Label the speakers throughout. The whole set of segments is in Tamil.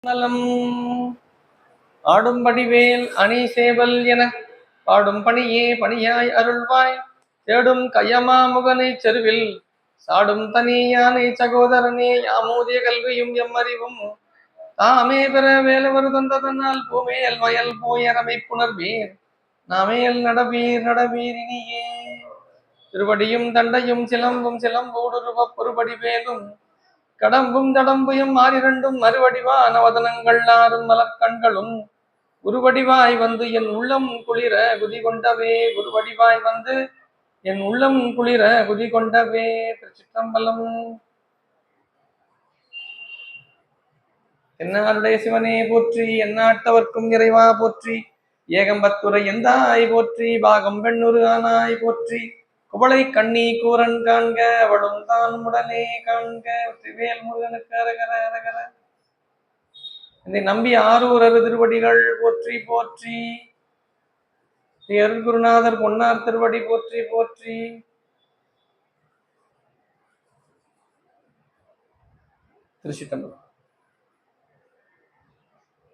Speaker 1: நலம் ஆடும்படிவேல் அணி சேவல் என பாடும் பணியே பணியாய் அருள்வாய் தேடும் கையமா முகனை செருவில் சாடும் தனி யானை சகோதரனே யாமோதிய கல்வியும் எம்மறிவும் தாமே பெற வேலவர் தந்ததனால் பூமேல் வயல் போயரவை புணர்வீர் நாமேல் நடவீர் நடவீர் இனியே. திருவடியும் தண்டையும் சிலம்பும் சிலம்போடுருவ பொறுபடி வேலும் கடம்பும் தடம்புயும் மாறிரண்டும் மறுவடிவா நவதனங்கள் ஆறும் மலர்கண்களும் குருவடிவாய் வந்து என் உள்ளம் குளிர குதி கொண்டவே குருவடிவாய் வந்து என் உள்ளம் குளிர குதி கொண்டவே. திருச்சிற்றம்பலம். என்னாருடைய சிவனே போற்றி, எந்நாட்டவர்க்கும் இறைவா போற்றி, ஏகம்பத்துரை எந்தாய் போற்றி, பாகம் பெண்ணுரு ஆனாய் போற்றி, குவளை கண்ணி கூரன் காண்க அவளும் தான் உடனே காண்க. திவேல் முருகனுக்கு அரகர அரகர. இதை நம்பி ஆரூர் அரு திருவடிகள் போற்றி போற்றி. குருநாதர் பொன்னார் திருவடி போற்றி போற்றி. திருச்சிற்றம்பலம்.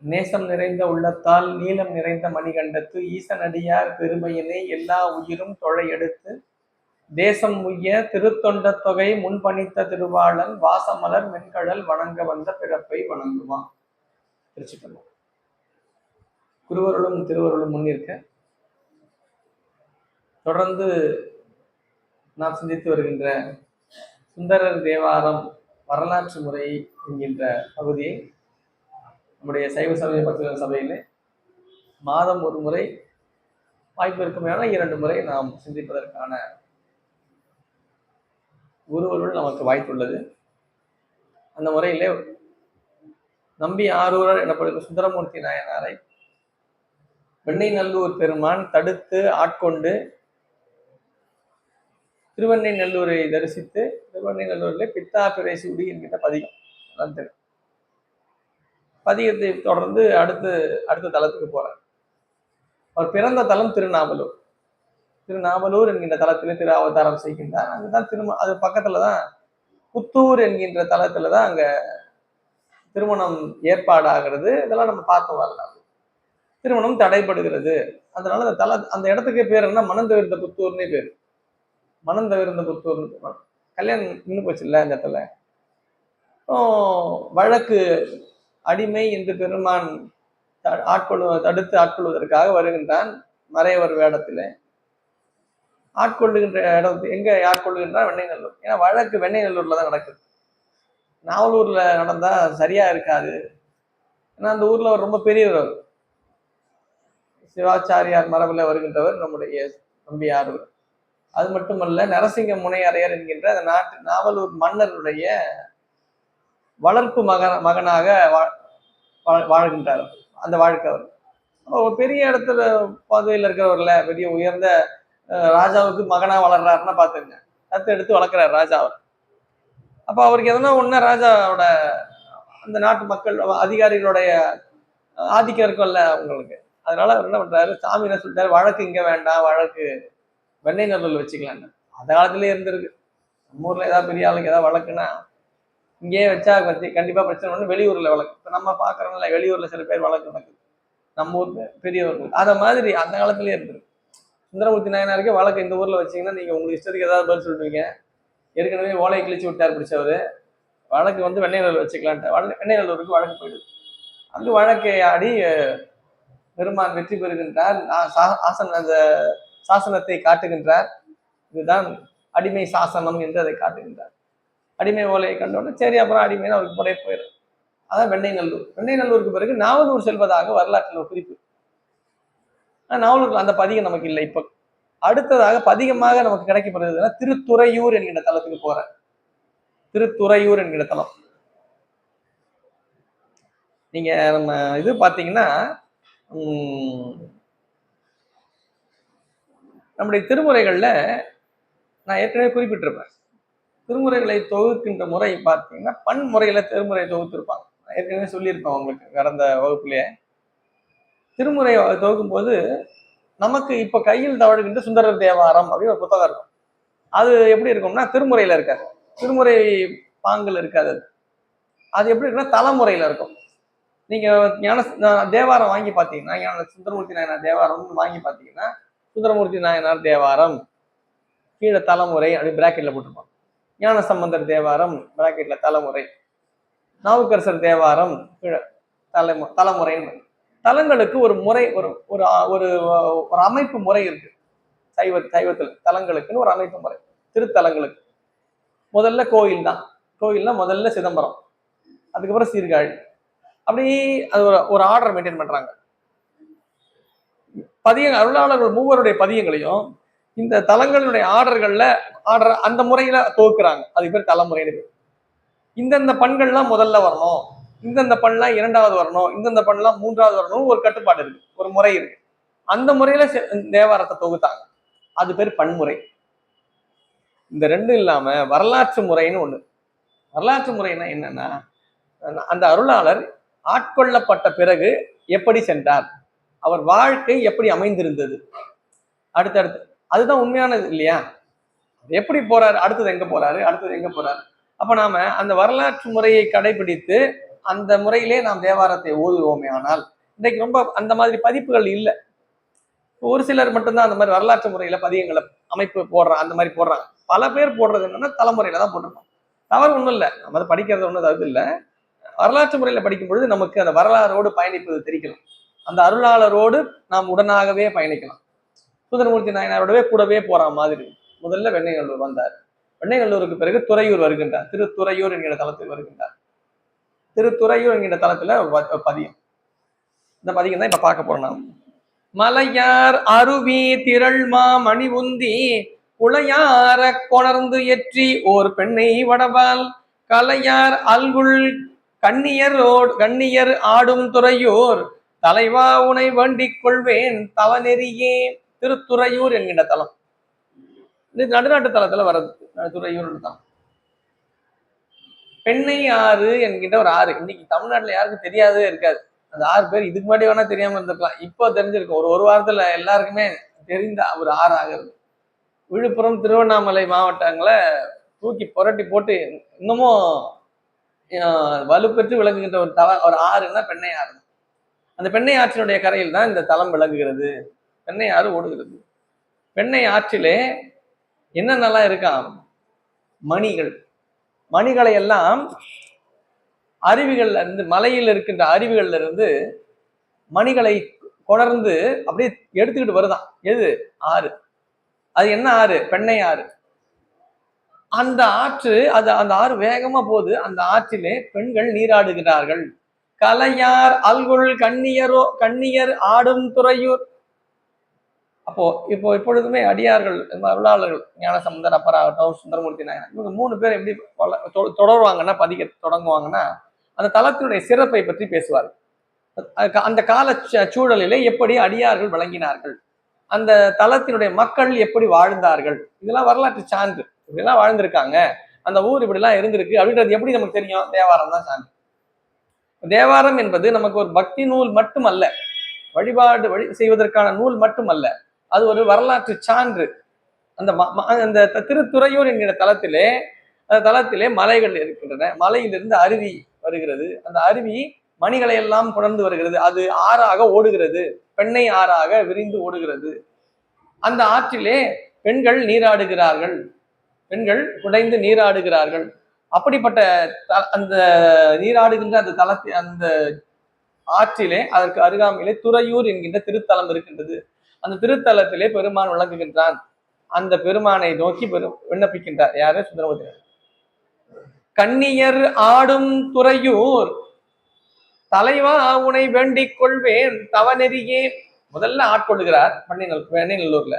Speaker 1: நேசம் நிறைந்த உள்ளத்தால் நீளம் நிறைந்த மணிகண்டத்து ஈசனடியார் பெருமையினை எல்லா உயிரும் தொழை எடுத்து தேசம் உய்ய திருத்தொண்ட தொகை முன்பணித்த திருவாளன் வாசமலர் மென்கடல் வணங்க வந்த பிறப்பை வணங்குவான். திருச்சிற்றம்பலம். குருவருளும் திருவருளும் முன்னிற்க தொடர்ந்து நாம் சிந்தித்து வருகின்ற சுந்தரர் தேவாரம் வரலாற்று முறை என்கின்ற பகுதியை நம்முடைய சைவ சமய பக்தர்கள் சபையிலே மாதம் ஒரு முறை, வாய்ப்பு இருக்குமையான 2 முறை நாம் சிந்திப்பதற்கான குருவருள் நமக்கு வாய்ப்புள்ளது. அந்த முறையிலே நம்பி ஆரூரர் எனப்படுகிற சுந்தரமூர்த்தி நாயனாரை வெண்ணெய்நல்லூர் பெருமான் தடுத்து ஆட்கொண்டு திருவெண்ணெய்நல்லூரை தரிசித்து திருவெண்ணெய்நல்லூரிலே பித்தா பிறை சூடி என்கின்ற பதிகம் பதிகத்தை தொடர்ந்து அடுத்த தலத்துக்கு போறார். அவர் பிறந்த தலம் திருநாவலூர் என்கின்ற தலத்திலே திரு அவதாரம் செய்கின்றார். அங்குதான் அது பக்கத்துலதான் புத்தூர் என்கின்ற தலத்துலதான் அங்க திருமணம் ஏற்பாடாகிறது. இதெல்லாம் நம்ம பார்த்து வரலாம். திருமணம் தடைபடுகிறது. அதனால அந்த இடத்துக்கு பேர் என்ன, மணந்தவிர்ந்த புத்தூர்னே பேர். மணந்தவிர்ந்த புத்தூர்னு கல்யாணம் நின்று போச்சு இல்லை அந்த இடத்துல. வழக்கு அடிமை என்று பெருமான் தடுத்து ஆட்கொள்வதற்காக வருகின்றான். மறையவர் வேடத்திலே ஆட்கொள்ளுகின்ற இடம் எங்க ஆட்கொள்ளுகின்றான்? வெண்ணெய்நல்லூர். ஏன்னா வழக்கு வெண்ணெய்நல்லூர்ல தான் நடக்குது. நாவலூர்ல நடந்தா சரியா இருக்காது. ஏன்னா அந்த ஊர்ல அவர் ரொம்ப பெரியவர். சிவாச்சாரியார் மரபில் வருகின்றவர் நம்முடைய நம்பி ஆரூர். அது மட்டுமல்ல, நரசிங்க முனையரையர் என்கின்ற அந்த நாவலூர் மன்னருடைய வளர்ப்பு மகனாக வாழ்கின்றார். அந்த வாழ்க்கை அவர் பெரிய இடத்துல பதவியில் இருக்கிறவர்ல, பெரிய உயர்ந்த ராஜாவுக்கு மகனா வளர்றாருன்னா பாத்துங்க. தத்து எடுத்து வளர்க்கிறார் ராஜாவை. அப்ப அவருக்கு எதனா ஒண்ணு ராஜாவோட அந்த நாட்டு மக்கள் அதிகாரிகளுடைய ஆதிக்கம் இருக்கும்ல அவங்களுக்கு. அதனால அவர் என்ன பண்றாரு, சாமி என்ன சொல்லிட்டாரு, வழக்கு இங்க வேண்டாம், வழக்கு வெண்ணெய்நல்லூர்ல வச்சுக்கலாம். அந்த காலத்திலேயே இருந்திருக்கு. நம்ம ஊர்ல ஏதாவது பெரிய ஆளுக்கு ஏதாவது வழக்குன்னா இங்கேயே வச்சா கண்டிப்பா பிரச்சனை ஒண்ணு. வெளியூர்ல வழக்கு இப்ப நம்ம பாக்குறோம்ல, வெளியூர்ல சில பேர் வழக்கு நடக்குது, நம்ம ஊர்ல பெரியவர்கள். அத மாதிரி அந்த காலத்திலேயே இருந்திருக்கு. சுந்தரமூர்த்தி நாயனாருக்கே வழக்கு இந்த ஊர்ல வச்சீங்கன்னா நீங்க உங்களுக்கு இஷ்டத்துக்கு ஏதாவது பதில் சொல்லுவீங்க. ஏற்கனவே ஓலையை கிழிச்சு விட்டார் பிடிச்சவரு. வழக்கு வெண்ணெய்நல்லூர் வச்சுக்கலான்ட்டு வெண்ணெய்நல்லூருக்கு வழக்கு போயிடுது. அந்த வழக்கை ஆடி பெருமான் வெற்றி பெறுகின்றார். அந்த சாசனத்தை காட்டுகின்றார். இதுதான் அடிமை சாசனம் என்று அதை காட்டுகின்றார். அடிமை ஓலையை கண்டோன்னு சரி, அப்புறம் அடிமைன்னு அவருக்கு புடைய போயிடும். அதான் வெண்ணெய்நல்லூருக்கு பிறகு நாவலூர் செல்வதாக வரலாற்றில் ஒரு குறிப்பு. நாவலூர்ல அந்த பதிகம் நமக்கு இல்லை. இப்ப அடுத்ததாக பதிகமாக நமக்கு கிடைக்கப்படுறதுன்னா திருத்துறையூர் என்கிற தலத்துக்கு போற. திருத்துறையூர் என்கிற தலம் நீங்க நம்ம இது பாத்தீங்கன்னா நம்முடைய திருமுறைகள்ல நான் ஏற்கனவே குறிப்பிட்டிருப்பேன். திருமுறைகளை தொகுக்கின்ற முறை பார்த்தீங்கன்னா பன்முறையில திருமுறை தொகுத்திருப்பாங்க. ஏற்கனவே சொல்லியிருப்பேன் உங்களுக்கு கடந்த வகுப்புலயே. திருமுறை தொகுக்கும் போது நமக்கு இப்ப கையில் தவழுகின்ற சுந்தரர் தேவாரம் அப்படின்னு ஒரு புத்தகம் இருக்கும். அது எப்படி இருக்கும்னா திருமுறையில இருக்காது, திருமுறை பாங்கல் இருக்காது. அது எப்படி இருக்குன்னா தலைமுறையில இருக்கும். நீங்க தேவாரம் வாங்கி பார்த்தீங்கன்னா, ஞான சுந்தரமூர்த்தி நாயனார் தேவாரம்னு வாங்கி பார்த்தீங்கன்னா, சுந்தரமூர்த்தி நாயனார் தேவாரம் கீழே தலைமுறை அப்படி பிராக்கெட்ல போட்டிருப்பான். ஞான சம்பந்தர் தேவாரம் பிராக்கெட்ல தலைமுறை, நாவுக்கரசர் தேவாரம் கீழே தலைமுறைன்னு. தலங்களுக்கு ஒரு முறை, ஒரு ஒரு ஒரு அமைப்பு முறை இருக்கு. சைவத்துல தலங்களுக்குன்னு ஒரு அமைப்பு முறை. திருத்தலங்களுக்கு முதல்ல கோயில் தான். கோயில்னா முதல்ல சிதம்பரம், அதுக்கப்புறம் சீர்காழி, அப்படி அது ஒரு ஆர்டர் மெயின்டைன் பண்றாங்க. அருளாளர்கள் மூவருடைய பதியங்களையும் இந்த தலங்களுடைய ஆர்டர் அந்த முறையில துவக்குறாங்க. அதுக்கு பேர் தலைமுறைன்னு. இந்தந்த பண்கள்லாம் முதல்ல வரணும், இந்தந்த பண்ணலாம் இரண்டாவது வரணும், இந்தந்த பண்ணலாம் மூன்றாவது வரணும், ஒரு கட்டுப்பாடு இருக்கு, ஒரு முறை இருக்கு. அந்த முறையில தேவாரத்தை தொகுத்தாங்க. அது பேர் பன்முறை. இந்த ரெண்டும் இல்லாம வரலாற்று முறைன்னு ஒண்ணு. வரலாற்று முறைன்னா என்னன்னா, அந்த அருளாளர் ஆட்கொள்ளப்பட்ட பிறகு எப்படி சென்றார், அவர் வாழ்க்கை எப்படி அமைந்திருந்தது, அடுத்தடுத்து அதுதான் உண்மையானது இல்லையா? எப்படி போறாரு, அடுத்தது எங்க போறாரு, அடுத்தது எங்க போறாரு. அப்ப நாம அந்த வரலாற்று முறையை கடைபிடித்து அந்த முறையிலே நாம் தேவாரத்தை ஓதுவோமே ஆனால், இன்றைக்கு ரொம்ப அந்த மாதிரி பதிப்புகள் இல்லை. ஒரு சிலர் மட்டும்தான் அந்த மாதிரி வரலாற்று முறையில பதியங்களை அமைப்பு போடுறான், அந்த மாதிரி போடுறாங்க. பல பேர் போடுறது என்னன்னா தலைமுறையில தான் போட்டிருப்பாங்க. தவறு ஒன்றும் இல்லை, நம்ம அதை படிக்கிறது ஒன்றும் அது இல்லை. வரலாற்று முறையில படிக்கும் பொழுது நமக்கு அந்த வரலாறோடு பயணிப்பது தெரிக்கலாம். அந்த அருளாளரோடு நாம் உடனாகவே பயணிக்கலாம். சுந்தரமூர்த்தி நாயனாரோடவே கூடவே போற மாதிரி. முதல்ல வெண்ணைநல்லூர் வந்தார். வெண்ணைநல்லூருக்கு பிறகு துறையூர் வருகின்றார். திருத்துறையூர் என்கிற தலத்தில் வருகின்றார். திருத்துறையூர் என்கிற தலத்துல பதியம். இந்த பதியம் தான் இப்ப பார்க்க போறோம் நாம். மலையார் அருவி திரள்மா மணி உந்தி குளையார கொணர்ந்து எற்றி ஓர் பெண்ணை வடவால் கலையார் அல்குள் கண்ணியர் ஆடும் துறையூர் தலைவா உனை வேண்டிக் கொள்வேன் தவநெறியே. திருத்துறையூர் என்கின்ற தலம் இது நடுநாட்டு தலத்துல வர்றது. துறையூர் தான். பெண்ணை ஆறு என்கின்ற ஒரு ஆறு இன்னைக்கு தமிழ்நாட்டுல யாருக்கும் தெரியாதே இருக்காது. அந்த ஆறு பேர் இதுக்கு முன்னாடி வேணா தெரியாம இருந்திருக்கலாம், இப்போ தெரிஞ்சிருக்கும். ஒரு வாரத்துல எல்லாருக்குமே தெரிந்த ஒரு ஆறு ஆகிறது. விழுப்புரம் திருவண்ணாமலை மாவட்டங்களை தூக்கி புரட்டி போட்டு இன்னமும் வலுப்பெற்று விளங்குகின்ற ஒரு ஆறுன்னா பெண்ணை ஆறு. அந்த பெண்ணை ஆற்றினுடைய கரையில் தான் இந்த தலம் விளங்குகிறது. பெண்ணை ஆறு ஓடுகிறது. பெண்ணை ஆற்றிலே என்னென்னலாம் இருக்காம்? மணிகளை எல்லாம் அருவிகள்ல இருந்து, மலையில் இருக்கின்ற அருவிகள்ல இருந்து மணிகளை கொணர்ந்து அப்படியே எடுத்துக்கிட்டு வருதான். எது? ஆறு. அது என்ன ஆறு? பெண்ணை ஆறு. அந்த ஆற்று அந்த ஆறு வேகமா போகுது. அந்த ஆற்றிலே பெண்கள் நீராடுகிறார்கள். கலையார் அல்குள் கண்ணியர் ஆடும் துறையூர். இப்பொழுதுமே அடியார்கள், அருளாளர்கள், ஞானசம்பந்தர் அப்பராகட்டும், சுந்தரமூர்த்தி நாயனார், இவங்க 3 பேர் எப்படி தொடருவாங்கன்னா, பதிக்க தொடங்குவாங்கன்னா, அந்த தலத்தினுடைய சிறப்பை பற்றி பேசுவார். அந்த கால சூழலிலே எப்படி அடியார்கள் விளங்கினார்கள், அந்த தலத்தினுடைய மக்கள் எப்படி வாழ்ந்தார்கள், இதெல்லாம் வரலாற்று சான்று. இப்படிலாம் வாழ்ந்திருக்காங்க, அந்த ஊர் இப்படிலாம் இருந்திருக்கு அப்படின்றது எப்படி நமக்கு தெரியும்? தேவாரம் தான் சான்று. தேவாரம் என்பது நமக்கு ஒரு பக்தி நூல் மட்டுமல்ல, வழிபாடு செய்வதற்கான நூல் மட்டுமல்ல, அது ஒரு வரலாற்று சான்று. அந்த திருத்துறையூர் என்கிற தலத்திலே மலைகள் இருக்கின்றன. மலையிலிருந்து அருவி வருகிறது. அந்த அருவி மணிகளை எல்லாம் கொணர்ந்து வருகிறது. அது ஆறாக ஓடுகிறது, பெண்ணை ஆறாக விரிந்து ஓடுகிறது. அந்த ஆற்றிலே பெண்கள் நீராடுகிறார்கள், பெண்கள் குடைந்து நீராடுகிறார்கள். அப்படிப்பட்ட அந்த நீராடுகின்ற அந்த ஆற்றிலே, அதற்கு அருகாமையிலே துறையூர் என்கின்ற திருத்தலம் இருக்கின்றது. அந்த திருத்தலத்திலே பெருமான் விளங்குகின்றான். அந்த பெருமானை நோக்கி விண்ணப்பிக்கின்றார். யாரு? சுந்தரமூர்த்தி. கண்ணியர் ஆடும் துறையூர் தலைவா உனை வேண்டிக் கொள்வேன் தவநெறியே. முதல்ல ஆட்கொள்ளுகிறார் வெண்ணைநல்லூர்ல.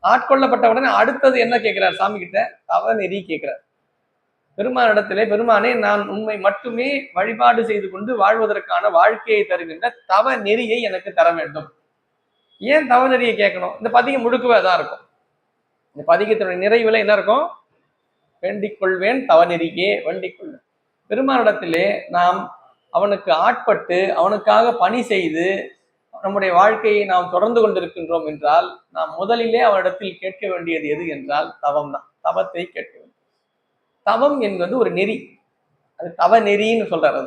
Speaker 1: ஆட்கொள்ளப்பட்டவுடனே அடுத்தது என்ன கேட்கிறார் சாமி கிட்ட? தவநெறி கேட்கிறார். பெருமானிடத்திலே, பெருமானே, நான் உண்மை மட்டுமே வழிபாடு செய்து கொண்டு வாழ்வதற்கான வாழ்க்கையை தருகின்ற தவ நெறியை எனக்கு தர வேண்டும். ஏன் தவ நெறியை கேட்கணும்? இந்த பதிகம் முழுக்கவே தான் இருக்கும். இந்த பதிகத்தினுடைய நிறைவுல என்ன இருக்கும்? வேண்டிக் கொள்வேன் தவ நெறியே, வேண்டிக் கொள்வேன். பெருமானிடத்திலே நாம் அவனுக்கு ஆட்பட்டு அவனுக்காக பணி செய்து நம்முடைய வாழ்க்கையை நாம் தொடர்ந்து கொண்டிருக்கின்றோம் என்றால், நாம் முதலிலே அவனிடத்தில் கேட்க வேண்டியது எது என்றால் தவம் தான். தவத்தை கேட்க வேண்டும். தவம் என்பது ஒரு நெறி, அது தவ நெறின்னு சொல்றாரு.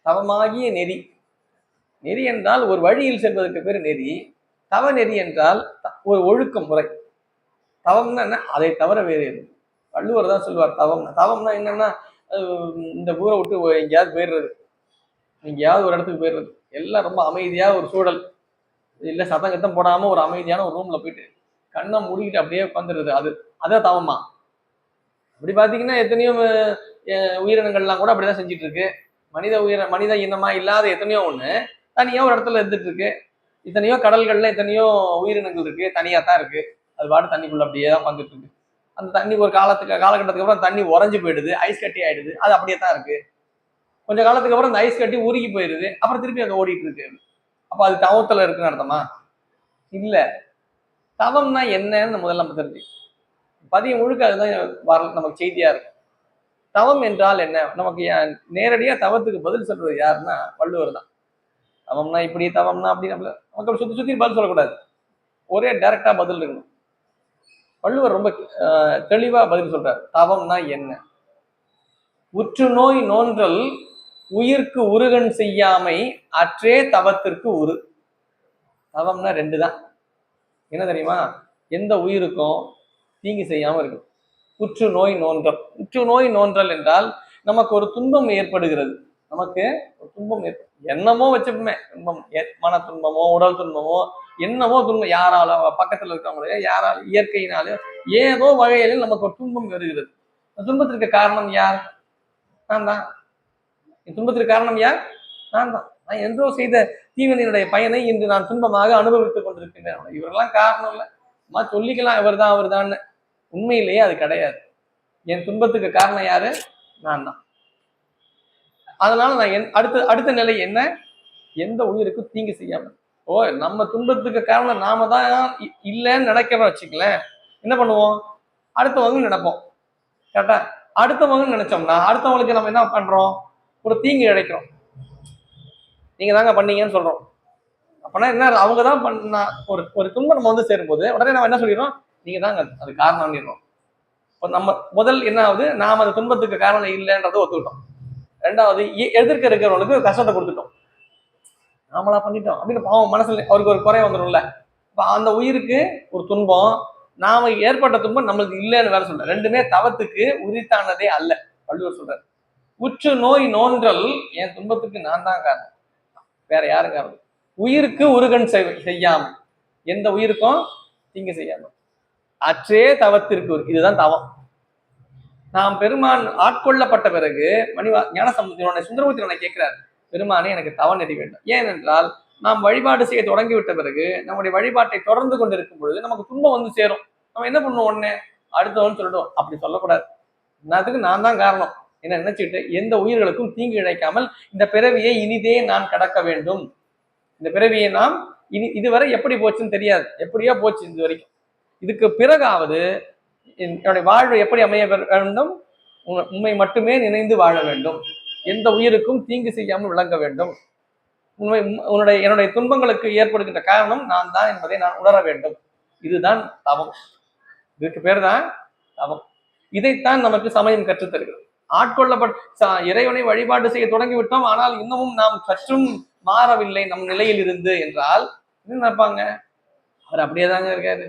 Speaker 1: தவமாகிய நெறி. நெறி என்றால் ஒரு வழியில் செல்வதற்கு பேர் நெறி. தவ நெறி என்றால் ஒரு ஒழுக்க முறை. தவம்னா என்ன? அதை தவிர வேறு எது. வள்ளுவர் தான் சொல்லுவார் தவம்னா. தவம்னா என்னன்னா இந்த ஊரை விட்டு எங்கேயாவது போயிடுறது, எங்கேயாவது ஒரு இடத்துக்கு போயிடுறது, எல்லாம் ரொம்ப அமைதியா ஒரு சூழல், இல்ல சத்தம் கத்தம் போடாம ஒரு அமைதியான ஒரு ரூம்ல போயிட்டு கண்ணை மூடிக்கிட்டு அப்படியே உட்காந்துருது, அதான் தவமா. அப்படி பாத்தீங்கன்னா எத்தனையோ உயிரினங்கள்லாம் கூட அப்படிதான் செஞ்சுட்டு இருக்கு. மனித இனமா இல்லாத எத்தனையோ ஒண்ணு தனியா ஒரு இடத்துல இருந்துட்டு இருக்கு. எத்தனையோ கடல்கள்ல எத்தனையோ உயிரினங்கள் இருக்கு, தனியா தான் இருக்கு. அது பாட்டு தண்ணிக்குள்ள அப்படியே தான் வந்துட்டு இருக்கு. அந்த தண்ணி ஒரு காலகட்டத்துக்கு அப்புறம் தண்ணி உறைஞ்சு போயிடுது, ஐஸ் கட்டி ஆயிடுது, அது அப்படியே தான் இருக்கு. கொஞ்ச காலத்துக்கு அப்புறம் அந்த ஐஸ் கட்டி உருகி போயிடுது, அப்புறம் திருப்பி அங்க ஓடிட்டு இருக்கு. அப்ப அது தவத்துல இருக்குன்னு அர்த்தமா? இல்ல. தவம்னா என்னன்னு முதல்ல நம்ம தெரிஞ்சு, பதியம் முழுக்க அதுதான் நமக்கு செய்தியா இருக்கு. தவம் என்றால் என்ன? நமக்கு நேரடியா தவத்துக்கு பதில் சொல்றது யாருன்னா வள்ளுவர் தான். தவம்னா இப்படி, தவம்னா அப்படி, நமக்கு சுத்தி சுத்தி பதில் சொல்லக்கூடாது, ஒரே டைரக்டா பதில் இருக்கணும். வள்ளுவர் ரொம்ப தெளிவா பதில் சொல்றாரு. தவம்னா என்ன? உற்று நோய் நோன்றல் உயிர்க்கு உருகன் செய்யாமை அற்றே தவத்திற்கு உரு. தவம்னா ரெண்டு தான். என்ன தெரியுமா? எந்த உயிருக்கும் தீங்கு செய்யாம இருக்கு. உற்று நோய் நோன்றல். உற்று நோய் நோன்றல் என்றால் நமக்கு ஒரு துன்பம் ஏற்படுகிறது, நமக்கு ஒரு துன்பம் என்னமோ வச்சுப்போமே, துன்பம், மன துன்பமோ உடல் துன்பமோ என்னமோ துன்பம், யாரால பக்கத்துல இருக்கவங்களே யாரால இயற்கையினாலே ஏதோ வகையில நமக்கு ஒரு துன்பம் வருகிறது. துன்பத்திற்கு காரணம் யார்? நான் தான். துன்பத்திற்கு காரணம் யார்? நான் தான். நான் என்றோ செய்த தீவினையினுடைய பயனை இன்று நான் துன்பமாக அனுபவித்துக் கொண்டிருக்கின்றேன். இவரெல்லாம் காரணம் இல்லை, அம்மா சொல்லிக்கலாம் இவர் தான் அவர் தான். உண்மையிலேயே அது கிடையாது. என் துன்பத்துக்கு காரணம் யாரு? நான் தான். அதனால நான் அடுத்த நிலை என்ன? எந்த உயிருக்கும் தீங்கு செய்யாம. நம்ம துன்பத்துக்கு காரணம் நாம தான் இல்லைன்னு நினைக்கிறோம் வச்சுக்கலேன், என்ன பண்ணுவோம்? அடுத்தவங்க நினைப்போம். கரெக்டா? அடுத்தவங்க நினைச்சோம்னா அடுத்தவங்களுக்கு நம்ம என்ன பண்றோம்? ஒரு தீங்கு இழைக்கிறோம். நீங்க தாங்க பண்ணீங்கன்னு சொல்றோம். அப்பனா என்ன? அவங்க தான் பண்ணா. ஒரு துன்பம் நம்ம வந்து சேரும்போது உடனே நம்ம என்ன சொல்லிடுறோம்? நீங்க தாங்க அது காரணம். இப்போ நம்ம முதல் என்ன ஆகுது? நாம அந்த துன்பத்துக்கு காரணம் இல்லைன்றதை ஒத்துக்கிட்டோம். ரெண்டாவது, எதிர்க்க இருக்கிறவங்களுக்கு கஷ்டத்தை கொடுத்துட்டோம், நாமளா பண்ணிட்டோம் அப்படின்னு பாவம் மனசுல அவருக்கு ஒரு குறை வந்துடும்ல. அந்த உயிருக்கு ஒரு துன்பம், நாம ஏற்பட்ட துன்பம் நம்மளுக்கு இல்லைன்னு வேற சொல்ற. ரெண்டுமே தவத்துக்கு உரித்தானதே அல்ல. வள்ளுவர் சொல்றாரு, உற்று நோய் நோன்றல், என் துன்பத்துக்கு நான் தான் காரணம், வேற யாரும் காரணம். உயிருக்கு உருகன் செய்யாம, எந்த உயிருக்கும் தீங்கு செய்யாம அற்றே தவத்திற்கு. இதுதான் தவம். நாம் பெருமான் ஆட்கொள்ளப்பட்ட பிறகு ஞானசம்பந்தனை சுந்தரமூர்த்தி கேட்கிறார், பெருமானே எனக்கு தவ நெறி வேண்டும். ஏனென்றால் நாம் வழிபாடு செய்ய தொடங்கிவிட்ட பிறகு நம்முடைய வழிபாட்டை தொடர்ந்து கொண்டிருக்கும் பொழுது நமக்கு துன்பம் வந்து சேரும். நம்ம என்ன பண்ணுவோம்? உடனே அடுத்தவன் சொல்லிடுவோம். அப்படி சொல்லக்கூடாது. என்னத்துக்கு நான் தான் காரணம் என்ன நினைச்சிட்டு எந்த உயிர்களுக்கும் தீங்கு இழைக்காமல் இந்த பிறவியை இனிதே நான் கடக்க வேண்டும். இந்த பிறவியை நாம் இதுவரை எப்படி போச்சுன்னு தெரியாது, எப்படியோ போச்சு இது வரைக்கும். இதுக்கு பிறகாவது என்னுடைய வாழ்வு எப்படி அமைய வேண்டும்? உண்மை மட்டுமே நினைந்து வாழ வேண்டும், எந்த உயிருக்கும் தீங்கு செய்யாமல் விளங்க வேண்டும், என்னுடைய துன்பங்களுக்கு ஏற்படுகின்ற காரணம் நான் தான் என்பதை நான் உணர வேண்டும். இதுதான் தவம். இதுக்கு பேர் தான் தவம். இதைத்தான் நமக்கு சமயம் கற்றுத்தருகிறது. ஆட்கொள்ளப்பட்ட இறைவனை வழிபாடு செய்ய தொடங்கிவிட்டோம், ஆனால் இன்னமும் நாம் சற்றும் மாறவில்லை நம் நிலையில் இருந்து என்றால் என்ன நினைப்பாங்க? அவர் அப்படியே தாங்க இருக்காரு,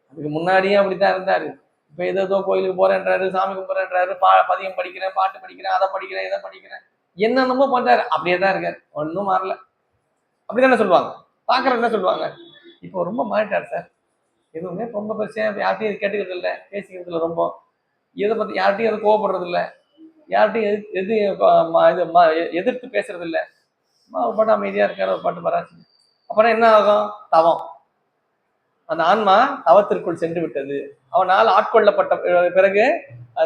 Speaker 1: அதுக்கு முன்னாடியே அப்படித்தான் இருந்தாரு, இப்ப ஏதோ கோயிலுக்கு போறேன்றாரு, சாமி கும்பிட்றேன்றாரு, பதியம் படிக்கிறேன், பாட்டு படிக்கிறேன், அதை படிக்கிறேன், இதை படிக்கிறேன், என்னென்னமோ பண்றாரு, அப்படியே தான் இருக்காரு, ஒன்றும் மாறல. அப்படித்தானே சொல்லுவாங்க. பாக்குற என்ன சொல்லுவாங்க? இப்போ ரொம்ப மாறிட்டார் சார், எதுவுமே ரொம்ப பிரச்சனை, யார்ட்டையும் கேட்டுக்கிறது இல்லை, பேசிக்கிறது இல்லை, ரொம்ப இதை பத்தி யார்ட்டையும் எதுவும் கோவப்படுறது இல்லை, யார்ட்டையும் எதிர்த்து பேசுறது இல்லை, ஒரு பாட்டு அமைதியா இருக்காரு, ஒரு பாட்டு பராச்சு. அப்புறம் என்ன ஆகும்? தவம். அந்த ஆன்மா தவத்திற்குள் சென்று விட்டது, அவனால் ஆட்கொள்ளப்பட்ட பிறகு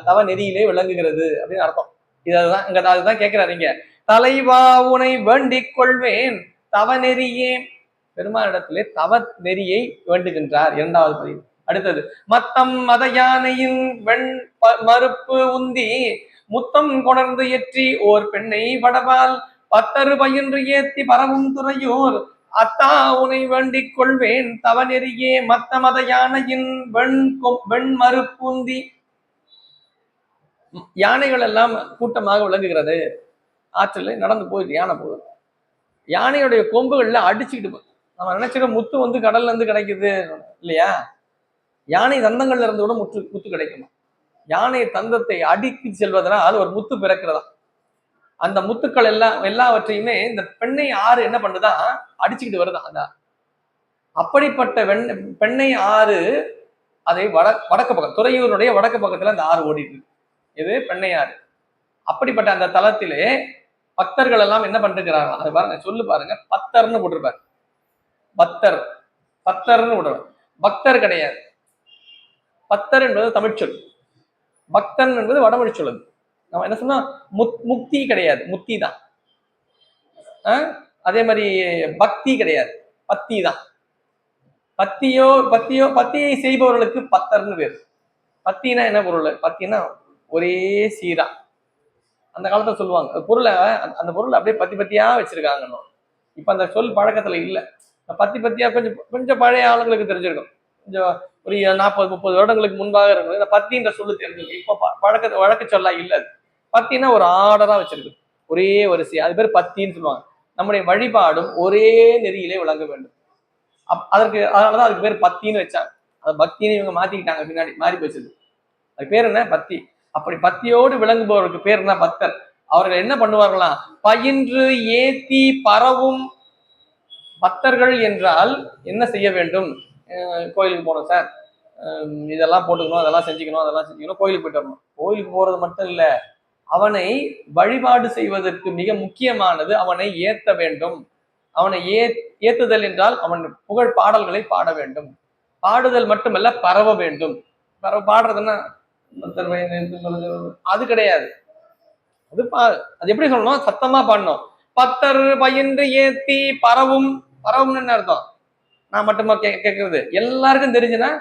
Speaker 1: தவ நெறியிலே விளங்குகிறது அப்படின்னு அர்த்தம். இதுதான் இங்க அதுதான் கேட்கிறாருங்க. தலைவா உனை வேண்டிக் கொள்வேன் தவ நெறியே. பெருமானிடத்திலே தவ நெறியை வேண்டுகின்றார். இரண்டாவது பதிவு. அடுத்தது, மத்தம் மத யானையின் வெண் மறுப்பு உந்தி முத்தம் கொணர்ந்து ஏற்றி ஓர் பெண்ணை படபால் பத்தரு பயின்று ஏத்தி பரவும் துறையோர் அத்தா உனை வேண்டிக் கொள்வேன் தவ நெறியே மத்த மத யானையின் வெண் மறுப்புந்தி. யானைகள் எல்லாம் கூட்டமாக விளங்குகிறது, ஆற்றில் நடந்து போயிட்டு யானை போகுது. யானையுடைய கொம்புகள்ல அடிச்சுக்கிட்டு நம்ம நினைச்சிட முத்து வந்து கடல்ல இருந்து கிடைக்குது இல்லையா? யானை தந்தங்கள்ல இருந்து கூட முத்து கிடைக்குமா? யானை தந்தத்தை அடுக்கி செல்வதனால் ஒரு முத்து பிறக்கிறதா. அந்த முத்துக்கள் எல்லாவற்றையுமே இந்த பெண்ணை ஆறு என்ன பண்ணுதான் அடிச்சுக்கிட்டு வருதான். அந்த அப்படிப்பட்ட பெண்ணை ஆறு அதை வடக்கு பக்கம், துறையூருடைய வடக்கு பக்கத்துல அந்த ஆறு ஓடிட்டு இருக்கு. இது பெண்ணை ஆறு. அப்படிப்பட்ட அந்த தளத்திலே பக்தர்கள் எல்லாம் என்ன பண்ணிருக்கிறாங்க, அதை பாருங்க, சொல்லு பாருங்க, பத்தர்னு போட்டிருப்பாரு. பக்தர், பக்தர்னு போட்டிருப்பாரு. பக்தர் கிடையாது. பக்தர் என்பது தமிழ்ச்சொல், பக்தன் என்பது வடமொழி சொல். நம்ம என்ன சொன்னா முக்தி கிடையாது, முக்தி தான். அதே மாதிரி பக்தி கிடையாது, பத்தி தான். பத்தியை செய்பவர்களுக்கு பத்தர்னு பேர். பத்தினா என்ன பொருள்? பத்தினா ஒரே சீரா. அந்த காலத்துல சொல்லுவாங்க பொருளை, அந்த பொருளை அப்படியே பத்தியா வச்சிருக்காங்க. இப்ப அந்த சொல் பழக்கத்துல இல்லை. பத்தியா கொஞ்சம் பழைய ஆளுங்களுக்கு தெரிஞ்சிருக்கும். கொஞ்சம் ஒரு 40-30 வருடங்களுக்கு முன்பாக இருக்கும் இந்த பத்தின்ற சொல்லு தெரிஞ்சிருக்கு. இப்ப வழக்கு சொல்லா இல்லை. பத்தினா ஒரு ஆர்டரா வச்சிருக்கு, ஒரே வரிசை, அது பேர் பத்தின்னு சொல்லுவாங்க. நம்முடைய வழிபாடும் ஒரே நெறியிலே விளங்க வேண்டும். அதனாலதான் அதுக்கு பேர் பத்தின்னு வச்சாங்க. அது பக்தின்னு இவங்க மாத்திக்கிட்டாங்க, பின்னாடி மாறி போச்சது. அது பேர் என்ன? பத்தி. அப்படி பத்தியோடு விளங்குபவருக்கு பேர் என்ன? பக்தர். அவர்கள் என்ன பண்ணுவார்களாம்? பயின்று ஏத்தி பரவும். பக்தர்கள் என்றால் என்ன செய்ய வேண்டும்? கோயிலுக்கு போகணும் சார், இதெல்லாம் போட்டுக்கணும், அதெல்லாம் செஞ்சுக்கணும், கோயிலுக்கு போயிட்டு வரணும். கோயிலுக்கு போறது மட்டும் இல்ல, அவனை வழிபாடு செய்வதற்கு மிக முக்கியமானது அவனை ஏத்த வேண்டும். அவனை ஏத்துதல் என்றால் அவன் புகழ் பாடல்களை பாட வேண்டும். பாடுதல் மட்டுமல்ல, பரவ வேண்டும். பாடுறதுன்னா அது கிடையாது. அது எப்படி சொல்லணும்? சத்தமா பாடணும். பத்தர் பயின்று ஏத்தி பரவும். பரவும்னு என்ன அர்த்தம்? நான் மட்டுமா கேட்கறது? எல்லாருக்கும் தெரிஞ்சுன்னா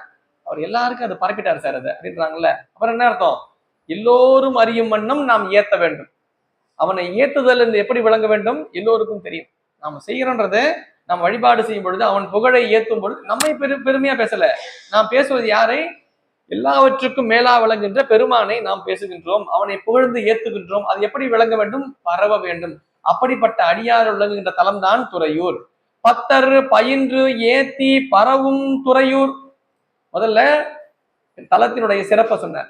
Speaker 1: அவர் எல்லாருக்கும் அது பரப்பிட்டாரு சார் அது அப்படின்றாங்கல்ல. அப்புறம் என்ன அர்த்தம்? எல்லோரும் அறியும் வண்ணம் நாம் ஏத்த வேண்டும். அவனை ஏத்துதல் என்று எப்படி விளங்க வேண்டும்? எல்லோருக்கும் தெரியும். நாம செய்யறோன்றது, நாம் வழிபாடு செய்யும் பொழுது அவன் புகழை ஏத்தும் பொழுது நம்மை பெருமையா பேசல. நாம் பேசுவது யாரை? எல்லாவற்றுக்கும் மேலா விளங்குகின்ற பெருமானை நாம் பேசுகின்றோம், அவனை புகழ்ந்து ஏத்துகின்றோம். அது எப்படி விளங்க வேண்டும்? பரவ வேண்டும். அப்படிப்பட்ட அடியார் விளங்குகின்ற தலம் தான் துறையூர். பத்தர் பயின்று ஏத்தி பரவும் துறையூர். முதல்ல தலத்தினுடைய சிறப்பை சொன்னார்.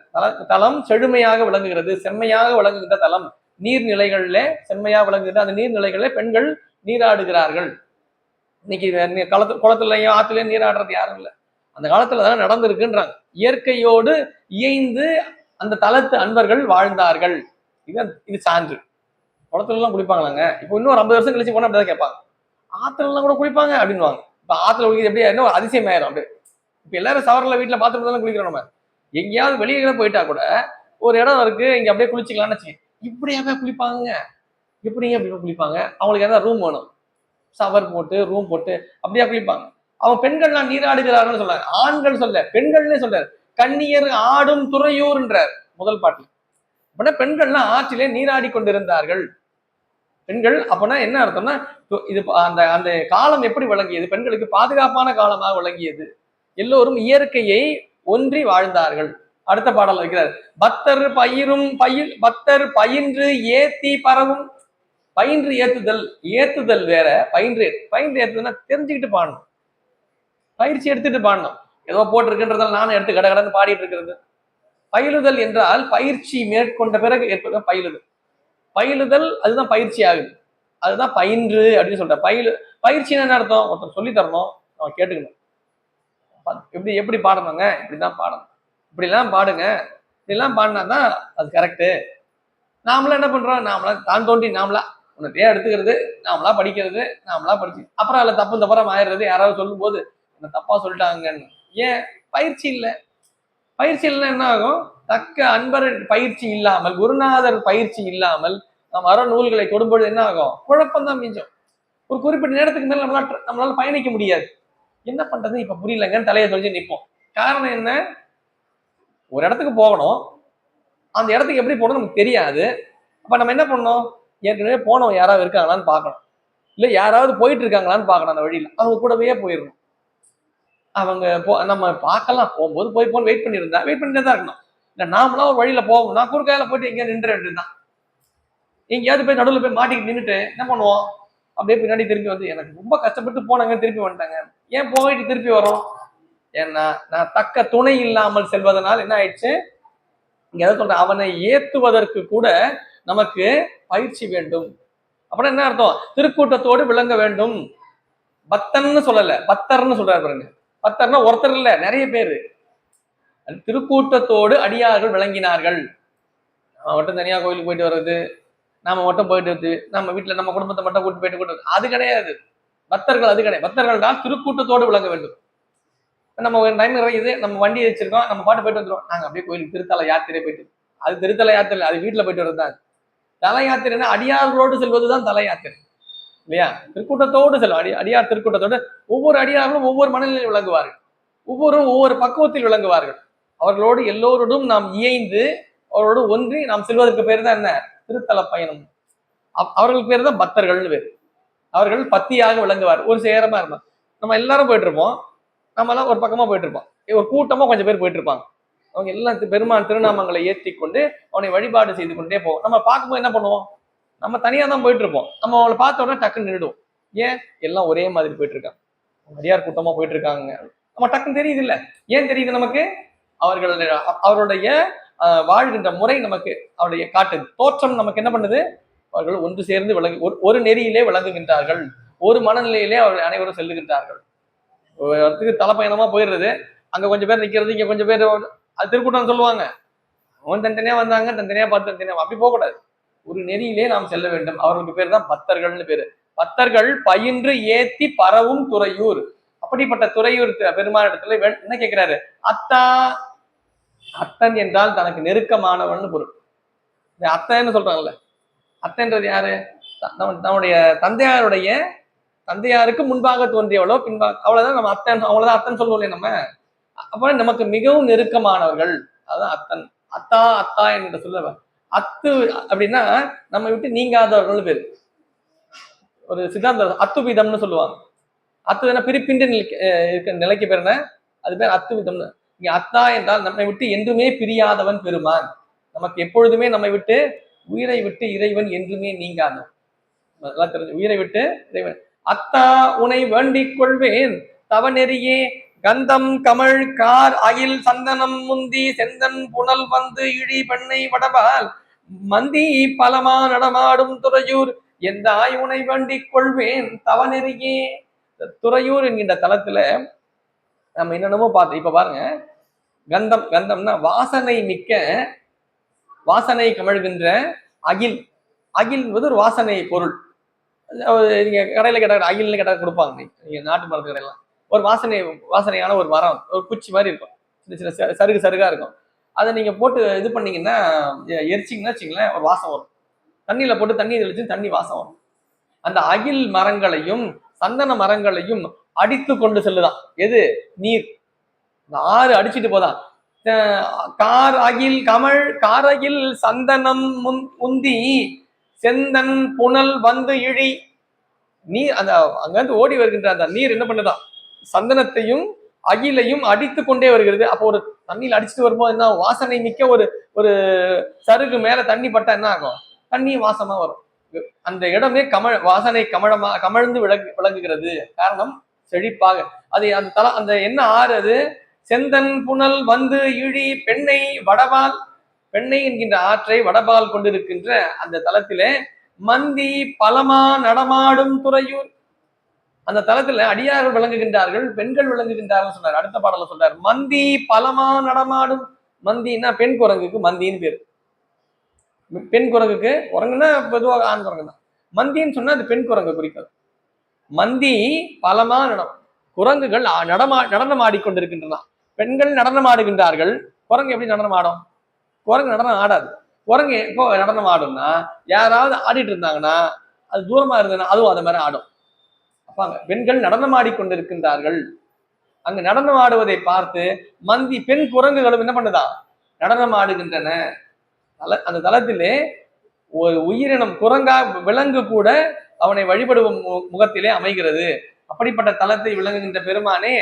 Speaker 1: தலம் செழுமையாக விளங்குகிறது, செம்மையாக விளங்குகின்ற தலம். நீர்நிலைகள்ல செம்மையாக விளங்குகின்ற அந்த நீர்நிலைகளில் பெண்கள் நீராடுகிறார்கள். இன்னைக்கு குளத்துலயும் ஆத்துலயும் நீராடுறது யாரும் இல்லை. அந்த காலத்துல தான் நடந்திருக்குன்றாங்க. இயற்கையோடு இயைந்து அந்த தலத்து அன்பர்கள் வாழ்ந்தார்கள். இது சான்று. குளத்துல எல்லாம் குளிப்பாங்களாங்க? இப்போ இன்னும் 50 வருஷம் கழிச்சு போனா அப்படிதான் கேட்பாங்க. ஆத்துல எல்லாம் கூட குளிப்பாங்க அப்படின்வாங்க. இப்ப ஆத்துல குளிக்கிறது எப்படி என்ன அதிசயம் ஆயிரும். அப்படியே இப்ப எல்லாரும் சவரில் வீட்டுல பாத்ரூம் தான் குளிக்கிறோம். நம்ம எங்கேயாவது வெளியே போயிட்டா கூட ஒரு இடம் இருக்கு, இங்க அப்படியே குளிச்சுக்கலாம்னு வச்சு, இப்படியாவே குளிப்பாங்க. எப்படிங்க அப்படி குளிப்பாங்க? அவங்களுக்கு என்ன ரூம் வேணும், சவர் போட்டு ரூம் போட்டு அப்படியா குளிப்பாங்க. அவன் பெண்கள்லாம் நீராடுகிறார்கள் சொல்றாங்க. ஆண்கள் சொல்ல, பெண்கள்னே சொல்றாரு. கண்ணியர் ஆடும் துறையூர்ன்றார் முதல் பாட்டில். அப்படின்னா பெண்கள்லாம் ஆற்றிலே நீராடி கொண்டிருந்தார்கள். பெண்கள் அப்பனா என்ன அர்த்தம்னா, இது அந்த அந்த காலம் எப்படி விளங்கியது? பெண்களுக்கு பாதுகாப்பான காலமாக விளங்கியது. எல்லோரும் இயற்கையை ஒன்றி வாழ்ந்தார்கள். அடுத்த பாடல் வைக்கிறார். பக்தர் பக்தர் பயின்று ஏத்தி பரவும். பயின்று ஏத்துதல், ஏத்துதல் வேற, பயின்று ஏத்துதல்னா தெரிஞ்சுக்கிட்டு பாடணும், பயிற்சி எடுத்துட்டு பாடணும். ஏதோ போட்டிருக்குன்றதால் நானும் எடுத்து கடகடன்னு பாடிட்டு இருக்கிறது. பயிலுதல் என்றால் பயிற்சி மேற்கொண்ட பிறகு ஏற்பட பயிலுதல். பயிலுதல் அதுதான் பயிற்சி ஆகுது. அதுதான் பயின்று அப்படின்னு சொல்ற. பயிற்சின்னு என்ன அர்த்தம்? ஒருத்தர் சொல்லி தரணும், அவன் கேட்டுக்கணும். எப்படி பாடணுங்க? இப்படிதான் பாடணும், இப்படிலாம் பாடுங்க, இப்படிலாம் பாடினாதான் அது கரெக்டு. நாமளா என்ன பண்றோம்? நாமளா தான் தோண்டி நாமளா உன்னையே எடுத்துக்கிறது, நாமளா படிக்கிறது, நாமளா படிச்சு அப்புறம் அதுல தப்பு தப்புறம் ஆயிடுறது. யாராவது சொல்லும் போது என்ன தப்பா சொல்லிட்டாங்கன்னு. ஏன்? பயிற்சி இல்லை. பயிற்சி இல்லைன்னா என்ன ஆகும்? தக்க அன்பர் பயிற்சி இல்லாமல், குருநாதர் பயிற்சி இல்லாமல் நாம் அற நூல்களை கொடும்பொழுது என்ன ஆகும்? குழப்பம்தான் மிஞ்சம். ஒரு குறிப்பிட்ட நேரத்துக்கு மேல நம்மளால பயணிக்க முடியாது. என்ன பண்றது இப்ப புரியலங்கன்னு தலையை சொல்லி நிற்போம். காரணம் என்ன? ஒரு இடத்துக்கு போகணும், அந்த இடத்துக்கு எப்படி போகணும் நமக்கு தெரியாது. அப்ப நம்ம என்ன பண்ணணும்? ஏற்கனவே போனோம் யாராவது இருக்காங்களான்னு பார்க்கணும், இல்ல யாராவது போயிட்டு இருக்காங்களான்னு பார்க்கணும். அந்த வழியில அவங்க கூடவே போயிடணும். அவங்க நம்ம பார்க்கலாம், போகும்போது போய் வெயிட் பண்ணிட்டு தான் இருக்கணும். இல்ல நாமளாம் ஒரு வழியில போவோம், நான் குறுக்காயில போயிட்டு எங்கேயா நின்ற வேண்டியதுதான். எங்கேயாவது போய் நடுவில் போய் மாட்டிக்கிட்டு நின்றுட்டு என்ன பண்ணுவோம், அப்படியே பின்னாடி திருப்பி வந்து எனக்கு ரொம்ப கஷ்டப்பட்டு போனாங்க திருப்பி வந்துட்டாங்க, ஏன் போயிட்டு திருப்பி வரோம், ஏன்னா நான் தக்க துணை இல்லாமல் செல்வதனால் என்ன ஆயிடுச்சு, இங்க எதை சொல்றேன், அவனை ஏத்துவதற்கு கூட நமக்கு பயிற்சி வேண்டும். அப்படின்னா என்ன அர்த்தம், திருக்கூட்டத்தோடு விளங்க வேண்டும். பக்தன்னு சொல்லல, பக்தர்னு சொல்றாரு பாருங்க. பக்தர்னா ஒருத்தர் இல்ல, நிறைய பேரு. திருக்கூட்டத்தோடு அடியார்கள் விளங்கினார்கள். நம்ம மட்டும் தனியா கோயிலுக்கு போயிட்டு வர்றது, நாம மட்டும் போயிட்டு வந்து நம்ம வீட்டுல நம்ம குடும்பத்தை மட்டும் கூட்டு போயிட்டு கூட்டு அது கிடையாது. பக்தர்கள் அது கிடையாது. பக்தர்கள் தான் திருக்கூட்டத்தோடு விளங்க வேண்டும். நம்ம ஒரு டைம் இருக்குது, நம்ம வண்டி வச்சிருக்கோம், நம்ம பாட்டு போயிட்டு வந்துடும், நாங்க அப்படியே கோயிலுக்கு திருத்தல யாத்திரை போயிட்டு, அது திருத்தல யாத்திரை, அது வீட்டுல போயிட்டு வர்றதுதான். தல யாத்திரைன்னா அடியார்களோடு செல்வதுதான் தல யாத்திரை இல்லையா. திருக்கூட்டத்தோடு செல்லும் அடியார் திருக்கூட்டத்தோடு ஒவ்வொரு அடியார்களும் ஒவ்வொரு மனநிலையில் விளங்குவார்கள், ஒவ்வொரு பக்குவத்தில் விளங்குவார்கள். அவர்களோடு எல்லோரோடும் நாம் இயைந்து அவரோடு ஒன்றி நாம் செல்வதற்கு பேர் தான் என்ன, திருத்தல பயணம். அவர்களுக்கு பேர் தான் பக்தர்கள்னு பேர். அவர்கள் பத்தியாக விளங்குவார். ஒரு சேரமா இருப்பாங்க. நம்ம எல்லாரும் போயிட்டு இருப்போம், நம்ம எல்லாம் ஒரு பக்கமா போயிட்டு இருப்போம், ஒரு கூட்டமா கொஞ்சம் பேர் போயிட்டு இருப்பாங்க. அவங்க எல்லாம் பெருமான் திருநாமங்களை ஏற்றி கொண்டு அவனை வழிபாடு செய்து கொண்டே போவோம். நம்ம பார்க்கும்போது என்ன பண்ணுவோம், நம்ம தனியா தான் போயிட்டு இருப்போம், நம்ம அவங்களை பார்த்த உடனே டக்குன்னு நின்றுடுவோம். ஏன், எல்லாம் ஒரே மாதிரி போயிட்டு இருக்காங்க, அடியார் கூட்டமா போயிட்டு இருக்காங்க, நம்ம டக்குன்னு தெரியுது இல்ல. ஏன் தெரியுது நமக்கு, அவருடைய வாழ்கின்ற முறை நமக்கு அவருடைய காட்டுது, தோற்றம் நமக்கு என்ன பண்ணுது, அவர்கள் ஒன்று சேர்ந்து விளங்கி ஒரு நெறியிலே விளங்குகின்றார்கள், ஒரு மனநிலையிலே அவர்கள் அனைவரும் செல்லுகின்றார்கள். இடத்துக்கு தலைப்பயணமா போயிடுறது, அங்க கொஞ்சம் பேர் நிக்கிறது, இங்க கொஞ்சம் பேர், அது திருக்கூட்டம் சொல்லுவாங்க. அவன் தனித்தனியா வந்தாங்க, தனித்தனியா பார்த்து தனித்தனியா, அப்படி போக கூடாது. ஒரு நெறியிலே நாம் செல்ல வேண்டும். அவர்களுக்கு பேர் தான் பக்தர்கள்னு பேரு. பக்தர்கள் பயின்று ஏத்தி பரவும் துறையூர். அப்படிப்பட்ட துறையூர் பெருமாள் இடத்துல என்ன கேட்கிறாரு, அத்தா, அத்தன் என்றால் தனக்கு நெருக்கமானவன் பொருள். அத்தன்னு சொல்றாங்கல்ல, அத்தன்றது யாரு, நம்முடைய தந்தையாருக்கு முன்பாக தோன்றியவளோ பின்பாக, அவ்வளவுதான் நம்ம அத்தன், அவ்வளவுதான் அத்தன் சொல்லுவோம் இல்லையா நம்ம. அப்ப நமக்கு மிகவும் நெருக்கமானவர்கள், அதுதான் அத்தன். அத்தா அத்தா என்று சொல்லுவ. அத்து அப்படின்னா நம்ம விட்டு நீங்காதவர்கள் பேரு. ஒரு சித்தாந்தம் அத்துவிதம்னு சொல்லுவாங்க. அத்துவிதம் பிரிப்பின்றி இருக்க நிலைக்கு பேர் என்ன, அது பேர் அத்துவிதம்னு. இங்க அத்தா என்றால் நம்மை விட்டு என்றுமே பிரியாதவன் பெருமான், நமக்கு எப்பொழுதுமே நம்மை விட்டு, உயிரை விட்டு இறைவன் என்றுமே நீங்காதவன். அதெல்லாம் தெரிஞ்சு, உயிரை விட்டு இறைவன். அத்தா உனை வேண்டிக் கொள்வேன் தவநெறியே, கந்தம் கமழ் கார் அகில் சந்தனம் முந்தி செந்தன் புனல் வந்து இழி பெண்ணை வடபால் மந்தி பலமா நடமாடும் துறையூர், எந்த ஆயுனை வேண்டிக் கொள்வேன் தவநெறியே. துறையூர் என்கின்ற தலத்துல நம்ம என்னென்னமோ பார்த்தோம். இப்ப பாருங்க, கந்தம், கந்தம்னா வாசனை மிக்க, வாசனை கமழ்கின்ற அகில். அகில் என்பது ஒரு வாசனை பொருள். நீங்க கடையில கேட்ட அகில்னு கேட்டா கொடுப்பாங்க, நீங்க நாட்டு மருந்து கடையெல்லாம். ஒரு வாசனையான ஒரு மரம், ஒரு குச்சி மாதிரி இருக்கும், சின்ன சின்ன சருகா இருக்கும். அதை நீங்க போட்டு இது பண்ணீங்கன்னா, எரிச்சிங்கன்னா வச்சுங்களேன், ஒரு வாசம் வரும். தண்ணியில போட்டு தண்ணி தெளிச்சு தண்ணி வாசம் வரும். அந்த அகில் மரங்களையும் சந்தன மரங்களையும் அடித்து கொண்டு செல்லுதான் எது, நீர். இந்த ஆறு அடிச்சுட்டு போதான். கார் அகில் கமழ் காரகில் சந்தனம் முந்தி செந்தன் புனல் வந்து இழி, நீர் அந்த அங்கிருந்து ஓடி வருகின்ற அந்த நீர் என்ன பண்ணுதான், சந்தனத்தையும் அகிலையும் அடித்து கொண்டே வருகிறது. அப்போ ஒரு தண்ணியில் அடிச்சுட்டு வரும்போது என்ன, வாசனை மிக்க ஒரு சருகு மேல தண்ணி பட்டா என்ன ஆகும், தண்ணி வாசமா வரும். அந்த இடமே வாசனை கமழ்ந்து விளங்குகிறது. காரணம் செழிப்பாக, அது அந்த தலம், அந்த என்ன ஆறு அது, செந்தன் புனல் வந்து இழி பெண்ணை வடபால், பெண்ணை என்கின்ற ஆற்றை வடபால் கொண்டிருக்கின்ற அந்த தலத்திலே மந்தி பலமா நடமாடும் துறையூர், அந்த தலத்துல அடியார்கள் விளங்குகின்றார்கள், பெண்கள் விளங்குகின்றார்கள் சொன்னார். அடுத்த பாடல சொல்றார், மந்தி பலமா நடமாடும். மந்தின்னா பெண் குரங்குக்கு மந்தின்னு பேரு. பெண் குரங்குக்கு, குரங்குன்னா பொதுவாக ஆண் குரங்கு தான். மந்தின்னு சொன்னா அது பெண் குரங்கு குறிக்கிறது. மந்தி பலமா குரங்குகள் நடனம் ஆடிக்கொண்டிருக்கின்றன. பெண்கள் நடனம் ஆடுகின்றார்கள். குரங்கு எப்படி நடனம் ஆடும், குரங்கு நடனம் ஆடாது. குரங்கு எப்போ நடனம் ஆடும்னா, யாராவது ஆடிட்டு இருந்தாங்கன்னா, அது தூரமா இருந்ததுன்னா அதுவும் அதை மாதிரி ஆடும். அப்பாங்க பெண்கள் நடனம் ஆடிக்கொண்டிருக்கின்றார்கள். அங்கு நடனம் ஆடுவதை பார்த்து மந்தி பெண் குரங்குகளும் என்ன பண்ணுதான், நடனம் ஆடுகின்றன. அந்த தலத்திலே ஒரு உயிரினம் குரங்கா விலங்கு கூட அவனை வழிபடும் முகத்திலே அமைகிறது. அப்படிப்பட்ட தலத்தை விளங்குகின்ற பெருமானே,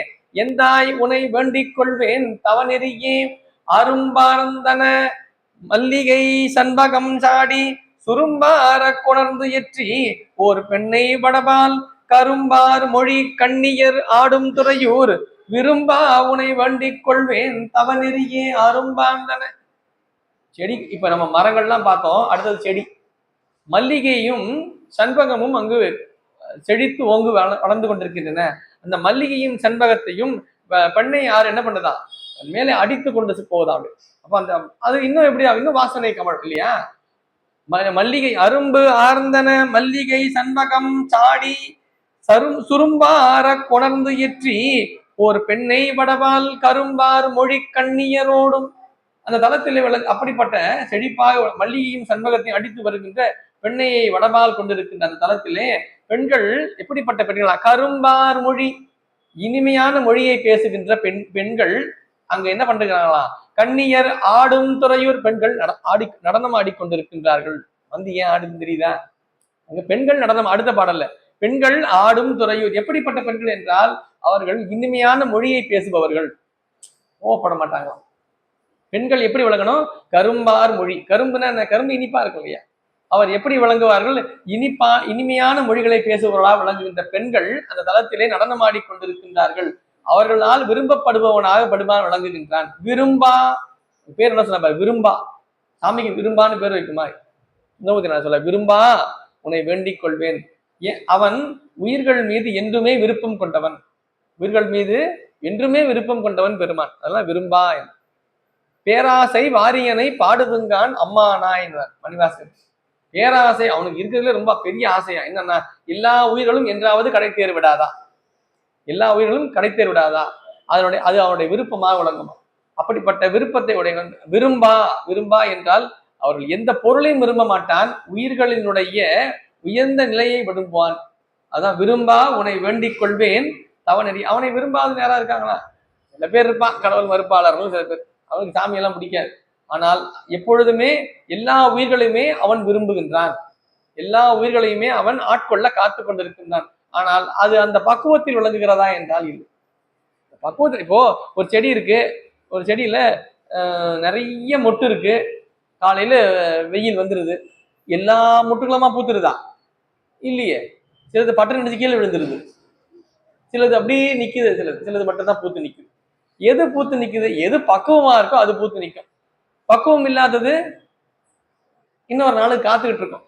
Speaker 1: எந்தாய் உனை வேண்டிக் கொள்வேன் தவநெறியே, அரும்பாரந்தன மல்லிகை சண்பகம் சாடி சுரும்பார கொணர்ந்து எற்றி ஓர் பெண்ணை வடபால் கரும்பார் மொழி கண்ணியர் ஆடும் துறையூர் விரும்பா உனை வண்டிக் கொள்வேன் தவநெறியே அரும்பாந்தன. செடி இப்ப நம்ம மரங்கள்லாம் பார்த்தோம். அடுத்தது செடி. மல்லிகையும் சண்பகமும் அங்கு செழித்து ஓங்கு வளர்ந்து கொண்டிருக்கின்றன. அந்த மல்லிகையும் சண்பகத்தையும் பெண்ணை யார் என்ன பண்ணுதான் மேலே அடித்து கொண்டு போகுதாம். அப்ப அந்த அது இன்னும் எப்படியா இன்னும் வாசனை கமல் இல்லையா? மல்லிகை அரும்பு ஆர்ந்தன மல்லிகை சண்பகம் சாடி சுரும்பார கொணர்ந்து ஏற்றி ஒரு பெண்ணை வடபால் கரும்பார் மொழி கண்ணியரோடும். அந்த தளத்தில் அப்படிப்பட்ட செழிப்பாக மல்லிகையும் சண்பகத்தையும் அடித்து வருகின்ற பெண்ணையை வடபால் கொண்டிருக்கின்ற அந்த தளத்திலே பெண்கள் எப்படிப்பட்ட பெண்களா? கரும்பார் மொழி, இனிமையான மொழியை பேசுகின்ற பெண்கள் அங்க என்ன பண்றாங்களா? கண்ணியர் ஆடும் துறையூர், பெண்கள் நடனம் ஆடிக்கொண்டிருக்கின்றார்கள். வந்து ஏன் ஆடுன்னு தெரியுதா? அங்க பெண்கள் நடனம். அடுத்த பாடல்ல பெண்கள் ஆடும் துறையூர். எப்படிப்பட்ட பெண்கள் என்றால் அவர்கள் இனிமையான மொழியை பேசுபவர்கள், கோவப்பட மாட்டாங்களாம். பெண்கள் எப்படி விளங்கணும்? கரும்பார் மொழி. கரும்புனா கரும்பு இனிப்பா இருக்கும் இல்லையா? அவர் எப்படி விளங்குவார்கள்? இனிமையான மொழிகளை பேசுபவர்களாக விளங்குகின்ற பெண்கள் அந்த தளத்திலே நடனமாடி கொண்டிருக்கின்றார்கள். அவர்களால் விரும்பப்படுபவனாக படுமான் விளங்குகின்றான். விரும்பா பேர் என்ன சொன்ன? விரும்பா. சாமிக்கு விரும்பான்னு பேர் வைக்குமா? நான் சொல்ல விரும்பா உன்னை வேண்டிக் கொள்வேன். அவன் உயிர்கள் மீது என்றுமே விருப்பம் கொண்டவன். உயிர்கள் மீது என்றுமே விருப்பம் கொண்டவன் பெருமான். அதெல்லாம் விரும்பா. பேராசை வாரியனை பாடுதுங்கான் அம்மானா என்றார் மணிவாசகர். பேராசை அவனுக்கு இருக்கிறதுல ரொம்ப பெரிய ஆசையா என்னன்னா, எல்லா உயிர்களும் என்றாவது கடை தேர் விடாதா? எல்லா உயிர்களும் கடை தேர் விடாதா? அது அவனுடைய விருப்பமாக விளங்குமா? அப்படிப்பட்ட விருப்பத்தை உடைய விரும்பா. விரும்பா என்றால் அவர்கள் எந்த பொருளையும் விரும்ப மாட்டான், உயிர்களினுடைய உயர்ந்த நிலையை விரும்புவான். அதான் விரும்பா உன்னை வேண்டிக் கொள்வேன் தவநெறி. அவனை விரும்பாத யாரா இருக்காங்களா? சில பேர் இருப்பான் கடவுள் மறுப்பாளர்களும் சில பேர், அவனுக்கு சாமியெல்லாம் பிடிக்காது. ஆனால் எப்பொழுதுமே எல்லா உயிர்களையுமே அவன் விரும்புகின்றான். எல்லா உயிர்களையுமே அவன் ஆட்கொள்ள காத்து கொண்டிருக்கின்றான். ஆனால் அது அந்த பக்குவத்தில் விளங்குகிறதா என்றால் இல்லை. பக்குவத்தில் இப்போ ஒரு செடி இருக்கு, ஒரு செடியில நிறைய மொட்டு இருக்கு. காலையில வெயில் வந்துருது, எல்லா மொட்டுகளுமா பூத்துருதா? இல்லையே. சிலது பட்டு நினைச்சு கீழே விழுந்துருது, சிலது அப்படியே நிக்குது, சிலது மட்டும் தான் பூத்து நிக்குது. எது பூத்து நிக்குது? எது பக்குவமா இருக்கோ அது பூத்து நிற்கும். பக்குவம் இல்லாதது இன்னொரு நாளுக்கு காத்துக்கிட்டு இருக்கும்.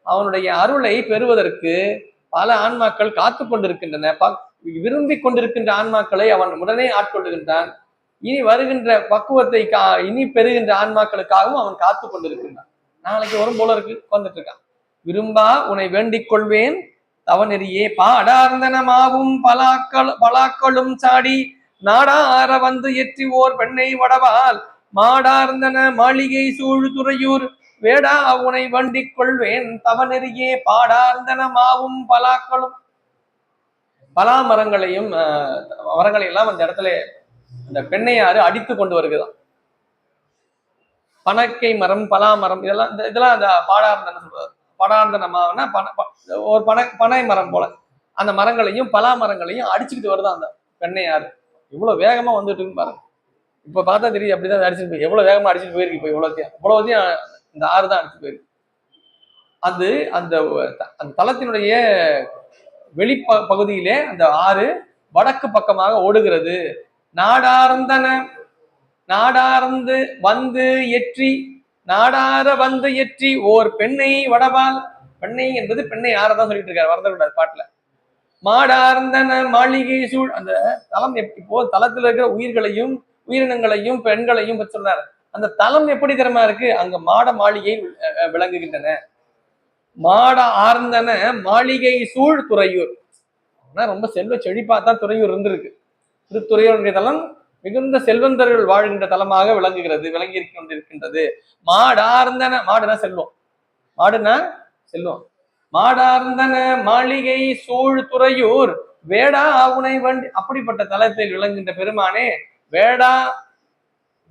Speaker 1: அவனுடைய அருளை பெறுவதற்கு பல ஆன்மாக்கள் காத்து கொண்டிருக்கின்றன. விரும்பி கொண்டிருக்கின்ற ஆன்மாக்களை அவன் உடனே ஆட்கொள்ளுகின்றான். இனி வருகின்ற பக்குவத்தை இனி பெறுகின்ற ஆன்மாக்களுக்காகவும் அவன் காத்து கொண்டிருக்கின்றான். நாளைக்கு வரும் போல இருக்கு, உட்கார்ந்துட்டு இருக்கான். விரும்பா உன்னை வேண்டிக் கொள்வேன் தவநெறியே பாடார்ந்தனமாவும் பலாக்களும் சாடி நாடார வந்து எற்றி ஓர் பெண்ணை வடவால் மாடார்ந்தன மாளிகை சூழ் துறையூர் வேடா உனை வண்டிக் கொள்வேன் தவநெறியே பாடார்ந்தன மாவும் பலாக்களும். பலா மரங்களையும் மரங்களையெல்லாம் அந்த இடத்துல அந்த பெண்ணையாறு அடித்து கொண்டு வருகிறான். பனக்கை மரம், பலா மரம், இதெல்லாம் அந்த பாடார்ந்தன சொல்றாரு. படார்ந்தனமாவனா ஒரு பனை மரம் போல அந்த மரங்களையும் பலா மரங்களையும் அடிச்சுக்கிட்டு வருதான் அந்த பெண்ணையாறு. இவ்வளவு வேகமா வந்துட்டு இருக்கு பாருங்க. இப்ப பார்த்தா தெரியுது அப்படிதான் அடிச்சுட்டு போய் எவ்வளவு வேகமா அடிச்சுட்டு போயிருக்கு. இப்ப இவ்வளவுத்தையும் இந்த ஆறு தான் அடிச்சு போயிருக்கு. அது அந்த அந்த தளத்தினுடைய வெளிப்பகுதியிலே அந்த ஆறு வடக்கு பக்கமாக ஓடுகிறது. நாடார்ந்து வந்து எற்றி நாடார வந்து எற்றி ஓர் பெண்ணை வடபால். பெண்ணை என்பது பெண்ணை யாரதான் சொல்லிட்டு இருக்காரு வரதக்கூடாது பாட்டுல. மாடார்ந்தன மாளிகை சூழ். அந்த தலம் இப்போ தலத்துல இருக்கிற உயிர்களையும் உயிரினங்களையும் பெண்களையும் சொல்றாரு. அந்த தலம் எப்படி திறமா இருக்கு? அங்க மாட மாளிகை விளங்குகின்றன. மாட ஆர்ந்தன மாளிகை சூழ் துறையூர். ரொம்ப செல்வ செழிப்பாத்தான் துறையூர் இருந்திருக்கு. திருத்துறையூருடைய தலம் மிகுந்த செல்வந்தர்கள் வாழ்கின்ற தலமாக விளங்குகிறது, விளங்கி கொண்டிருக்கின்றது. மாடார்ந்தன, மாடுனா செல்வம், மாடுனா செல்வம். மாடார்ந்தன மாளிகை சூழ் துறையூர் வேடா உனை வண்டி. அப்படிப்பட்ட தலத்தில் விளங்குகின்ற பெருமானே வேடா.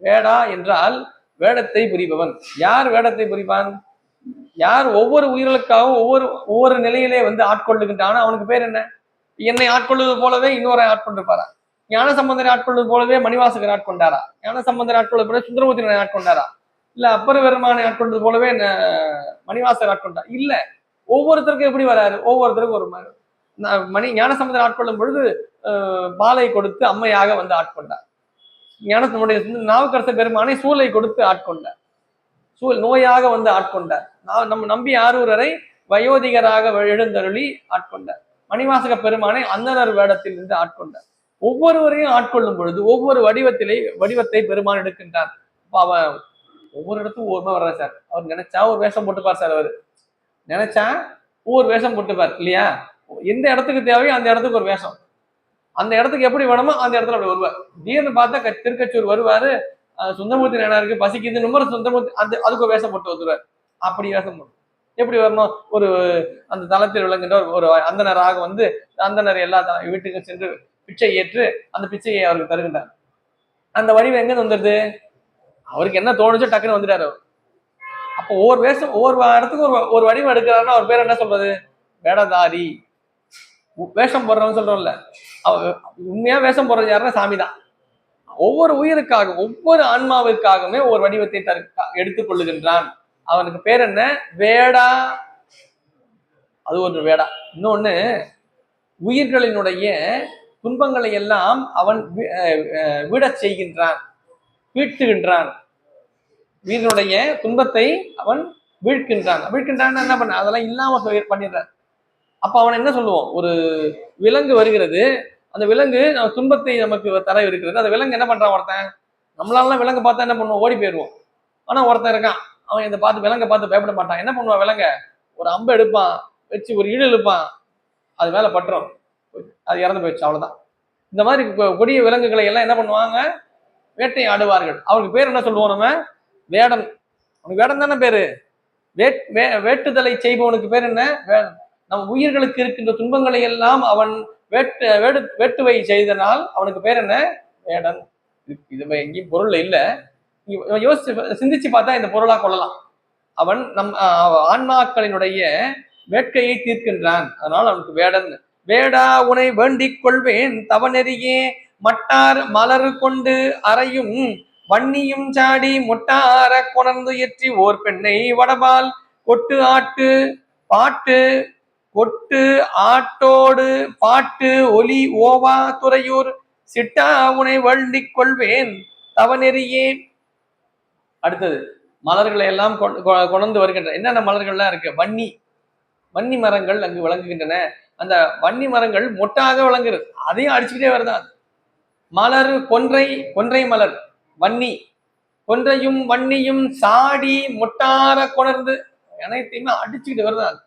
Speaker 1: வேடா என்றால் வேடத்தை புரிபவன். யார் வேடத்தை புரிவான்? யார் ஒவ்வொரு உயிர்களுக்காகவும் ஒவ்வொரு நிலையிலே வந்து ஆட்கொள்ளுகின்றானோ அவனுக்கு பேர் என்ன? என்னை ஆட்கொள்வது போலவே இன்னொரு ஆட்கொண்டிருப்பாரா? ஞான சம்பந்தரை ஆட்கொள்வது போலவே மணிவாசகர் ஆட்கொண்டாரா? ஞான சம்பந்தரை ஆட்கொள்வது போல சுந்தரமூர்த்தி ஆட்கொண்டாரா? இல்ல அப்பர் பெருமானை ஆட்கொண்டது போலவே மணிவாசர் ஆட்கொண்டா இல்ல. ஒவ்வொருத்தருக்கும் எப்படி வராரு, ஒவ்வொருத்தருக்கும் ஒரு மணி ஞானசம்பந்தர் ஆட்கொள்ளும் பொழுது பாலை கொடுத்து அம்மையாக வந்து ஆட்கொண்டார். ஞானத்தினுடைய நாவுக்கரச பெருமானை சூளை கொடுத்து ஆட்கொண்டார். நோயாக வந்து ஆட்கொண்டார். நம்ம நம்பி ஆரூரரை வயோதிகராக எழுந்தருளி ஆட்கொண்டார். மணிவாசக பெருமானை அந்தனர் வேடத்தில் இருந்து ஆட்கொண்டார். ஒவ்வொருவரையும் ஆட்கொள்ளும் பொழுது ஒவ்வொரு வடிவத்தை பெருமான் எடுக்கின்றார். அப்ப அவன் ஒவ்வொரு இடத்துக்கும் ஒவ்வொரு வர்றார் சார். அவர் நினைச்சா ஒரு வேஷம் போட்டுப்பார் சார். அவரு நினைச்சா ஒவ்வொரு வேஷம் போட்டுப்பார் இல்லையா? எந்த இடத்துக்கு தேவையோ அந்த இடத்துக்கு ஒரு வேஷம், அந்த இடத்துக்கு எப்படி வேணுமோ அந்த இடத்துல அப்படி வருவார். திடீர்னு பார்த்தா திருக்கச்சூர் வருவாரு, சுந்தரமூர்த்தி நாயனாருக்கு பசிக்குது நம்பர் சுந்தரமூர்த்தி அதுக்கு ஒரு வேஷம் போட்டு வந்துருவார். அப்படி வேஷம் போட்டு எப்படி வரணும்? ஒரு அந்த தளத்தில் விளங்குகின்ற ஒரு அந்தனராக வந்து அந்தனர் எல்லா வீட்டுக்கு சென்று பிச்சை ஏற்று அந்த பிச்சையை அவருக்கு தருகின்றார். அந்த வடிவம் எங்க வந்துடுது? அவருக்கு என்ன தோணுச்சோ டக்குன்னு வந்துட்டாரு அவர். அப்போ ஒவ்வொரு வேஷம் ஒவ்வொரு இடத்துக்கு ஒரு வடிவம் எடுக்கிறாருன்னா அவர் பேர் என்ன சொல்றது? வேடதாரி. வேஷம் போடுறவங்க சொல்றோம்ல, உண்மையா வேஷம் போடுறது யாருன்னா சாமி தான். ஒவ்வொரு உயிருக்காக ஒவ்வொரு ஆன்மாவிற்காகவுமே ஒரு வடிவத்தை எடுத்துக் கொள்ளுகின்றான். அவனுக்கு பேர் என்ன? வேடா. அது ஒரு வேடா. இன்னொன்னு, உயிர்களினுடைய துன்பங்களை எல்லாம் அவன் விடச் செய்கின்றான், வீழ்த்துகின்றான். உயிரினுடைய துன்பத்தை அவன் வீழ்கின்றான். வீழ்கின்றான் என்ன பண்ண? அதெல்லாம் இல்லாம பண்ணிடுறான். அப்ப அவன் என்ன சொல்லுவோம்? ஒரு விலங்கு வருகிறது, அந்த விலங்கு துன்பத்தை நமக்கு தர இருக்கிறது. அந்த விலங்கு என்ன பண்றான்? ஒருத்தன் நம்மளால விலங்கு பார்த்தா என்ன பண்ணுவோம்? ஓடி போயிடுவோம். ஆனா ஒருத்தன் இருக்கான், அவன் இதை பார்த்து விலங்கை பார்த்து பயப்பட மாட்டான். என்ன பண்ணுவான்? விலங்க ஒரு அம்பு எடுப்பான், வச்சு ஒரு இழு இழுப்பான், அது மேல பட்டுரும், அது இறந்து போயிடுச்சு, அவ்வளவுதான். இந்த மாதிரி கொடிய விலங்குகளை எல்லாம் என்ன பண்ணுவாங்க? வேட்டை ஆடுவார்கள். அவருக்கு பேர் என்ன சொல்லுவோம் நம்ம? வேடன். அவனுக்கு வேடன் தானே பேரு. வேட்டுதலை செய்பவனுக்கு பேர் என்ன? நம் உயிர்களுக்கு இருக்கின்ற துன்பங்களை எல்லாம் அவன் வேட்டுவை செய்தனால் அவனுக்கு பேர் என்ன? வேடன். இது எங்கேயும் பொருள் இல்லை, யோசிச்சு சிந்திச்சு பார்த்தா இந்த பொருளா கொள்ளலாம். அவன் நம் ஆன்மாக்களினுடைய வேட்கையை தீர்க்கின்றான், அதனால் அவனுக்கு வேடன். வேடா உனை வேண்டிக் கொள்வேன் தவநெறியே மட்டார் மலர் கொண்டு அறையும் வன்னியும் சாடி முட்டார கொணர்ந்து ஏற்றி ஓர் பெண்ணை வடபால் கொட்டு ஆட்டு பாட்டு கொட்டு ஆட்டோடு பாட்டு ஒலி ஓவா துறையூர் சிட்டா உனை வேண்டிக் கொள்வேன் தவநெறியே. அடுத்தது மலர்களை எல்லாம் கொண்டு வருகின்றன. என்னென்ன மலர்கள்லாம் இருக்கு? வன்னி மரங்கள் அங்கு விளங்குகின்றன. அந்த வன்னி மரங்கள் மொட்டாக விளங்குறது, அதையும் அடிச்சுக்கிட்டே வருதான். மலர் கொன்றை மலர் வன்னி, கொன்றையும் வன்னியும் சாடி மொட்டார கொணர்ந்து அனைத்தையுமே அடிச்சுக்கிட்டு வருதான்.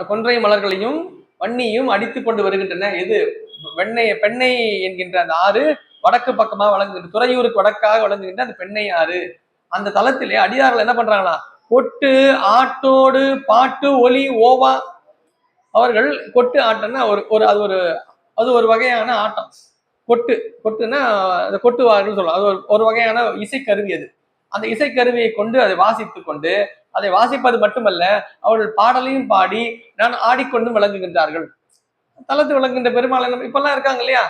Speaker 1: கொன்றை மலர்களையும் வன்னியும் அடித்து கொண்டு வருகின்றன. எது? பெண்ணை என்கின்ற அந்த ஆறு வடக்கு பக்கமாக வழங்குகின்ற, துறையூருக்கு வடக்காக வழங்குகின்ற அந்த பெண்ணை ஆறு. அந்த தளத்திலே அடியார்கள் என்ன பண்றாங்களா? கொட்டு ஆட்டோடு பாட்டு ஒலி ஓவா. அவர்கள் கொட்டு ஆட்டம்னா அது ஒரு வகையான ஆட்டம். கொட்டுன்னா அந்த கொட்டுவார்கள் சொல்லலாம். அது ஒரு வகையான இசைக்கருவி. அது அந்த இசைக்கருவியை கொண்டு அதை வாசித்துக் கொண்டு, அதை வாசிப்பது மட்டுமல்ல, அவர்கள் பாடலையும் பாடி நான் ஆடிக்கொண்டும் விளங்குகின்றார்கள். தளத்து விளங்குகின்ற பெருமாள் இப்பெல்லாம் இருக்காங்க இல்லையா,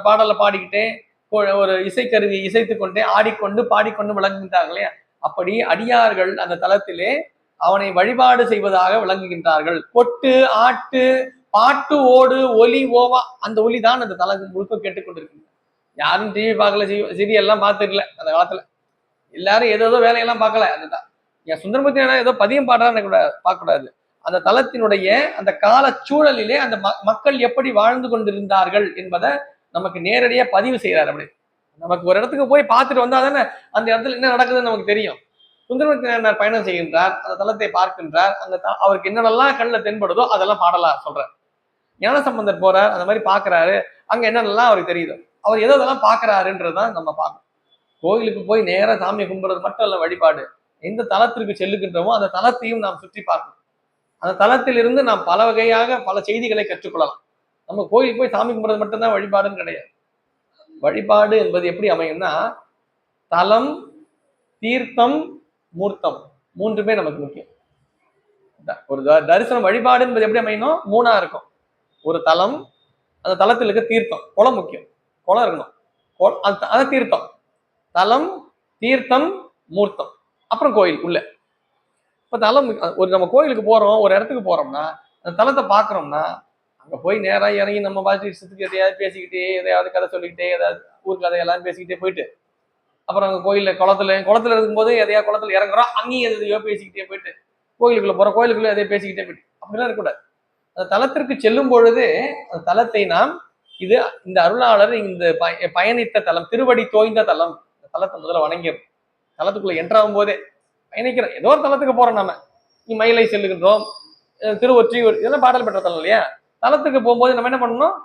Speaker 1: பாடலை பாடிக்கிட்டே ஒரு இசைக்கருவியை இசைத்து கொண்டே ஆடிக்கொண்டு பாடிக்கொண்டு விளங்குகின்றார்கள் இல்லையா. அப்படி அடியார்கள் அந்த தளத்திலே அவனை வழிபாடு செய்வதாக விளங்குகின்றார்கள். கொட்டு ஆட்டு பாட்டு ஓடு ஒலி ஓவா, அந்த ஒலி தான் அந்த தளம் முழுக்க கேட்டுக்கொண்டிருக்கு. யாரும் டிவி பார்க்கல, சீரியல்லாம் பார்த்துக்கல அந்த காலத்துல. எல்லாரும் ஏதோ வேலையெல்லாம் பார்க்கல. அதுதான் என் சுந்தரமூர்த்தி ஏதோ பதியம் பாடுறான்னு பார்க்க கூடாது. அந்த தளத்தினுடைய அந்த கால சூழலிலே அந்த மக்கள் எப்படி வாழ்ந்து கொண்டிருந்தார்கள் என்பதை நமக்கு நேரடியா பதிவு செய்யறாரு. அப்படி நமக்கு ஒரு இடத்துக்கு போய் பார்த்துட்டு வந்தா தானே அந்த இடத்துல என்ன நடக்குதுன்னு நமக்கு தெரியும். சுந்தரமூர்த்தி பயணம் செய்கின்றார், அந்த தளத்தை பார்க்கின்றார், அந்த அவருக்கு என்னென்னலாம் கண்ணில் தென்படுதோ அதெல்லாம் பாடலா சொல்றார். ஞானசம்பந்தர் போறார், அந்த மாதிரி பாக்குறாரு, அங்க என்னென்னலாம் அவருக்கு தெரியுது, அவர் எதெல்லாம் பாக்குறாருன்றதுதான் நம்ம பார்க்கணும். கோயிலுக்கு போய் நேரா சாமியை கும்பிடுறது மட்டும் இல்ல வழிபாடு. எந்த தளத்திற்கு செல்லுகின்றமோ அந்த தளத்தையும் நாம் சுற்றி பார்க்கணும். அந்த தளத்திலிருந்து நாம் பல வகையாக பல செய்திகளை கற்றுக்கொள்ளலாம். நம்ம கோயிலுக்கு போய் சாமி கும்பிடுறது மட்டும்தான் வழிபாடுன்னு கிடையாது. வழிபாடு என்பது எப்படி அமையும்னா, தலம், தீர்த்தம், மூர்த்தம் மூன்றுமே நமக்கு முக்கியம். ஒரு தரிசனம் வழிபாடு என்பது எப்படி அமையணும்? மூணா இருக்கும். ஒரு தலம், அந்த தளத்தில் இருக்க தீர்த்தம், குளம் முக்கியம், குளம் இருக்கணும், அது தீர்த்தம். தலம், தீர்த்தம், மூர்த்தம். அப்புறம் கோயில் உள்ள. இப்ப தலம் ஒரு நம்ம கோயிலுக்கு போறோம், ஒரு இடத்துக்கு போறோம்னா அந்த தலத்தை பாக்குறோம்னா அங்க போய் நேரா இறங்கி நம்ம பாட்டு இஷ்டத்துக்கு எதையாவது பேசிக்கிட்டே எதையாவது கதை சொல்லிக்கிட்டே ஏதாவது ஊர் கதையெல்லாம் பேசிக்கிட்டே போயிட்டு அப்புறம் அங்க கோயில்ல குளத்துல இருக்கும்போது எதையா குளத்துல இறங்குறோம், அங்கேயும் எதையோ பேசிக்கிட்டே போயிட்டு கோயிலுக்குள்ள போறோம், கோயிலுக்குள்ள எதையோ பேசிக்கிட்டே போயிட்டு அப்படிலாம் இருக்கக்கூடாது. அந்த தலத்திற்கு செல்லும் பொழுது அந்த தலத்தை நாம் இது இந்த அருளாளர் இந்த பயணித்த தலம், திருவடி தோய்ந்த தலம், இந்த தலத்தை முதல்ல வணங்கிடும். தலத்துக்குள்ள என்ட்ராகும் போதே பயணிக்கிறோம், ஏதோ ஒரு தலத்துக்கு போறோம், நம்ம மயிலை செல்லுகின்றோம், திருவொற்றியூர், இதெல்லாம் பாடல் பெற்ற தலம் இல்லையா? தலத்துக்கு போகும்போது நம்ம என்ன பண்ணணும்,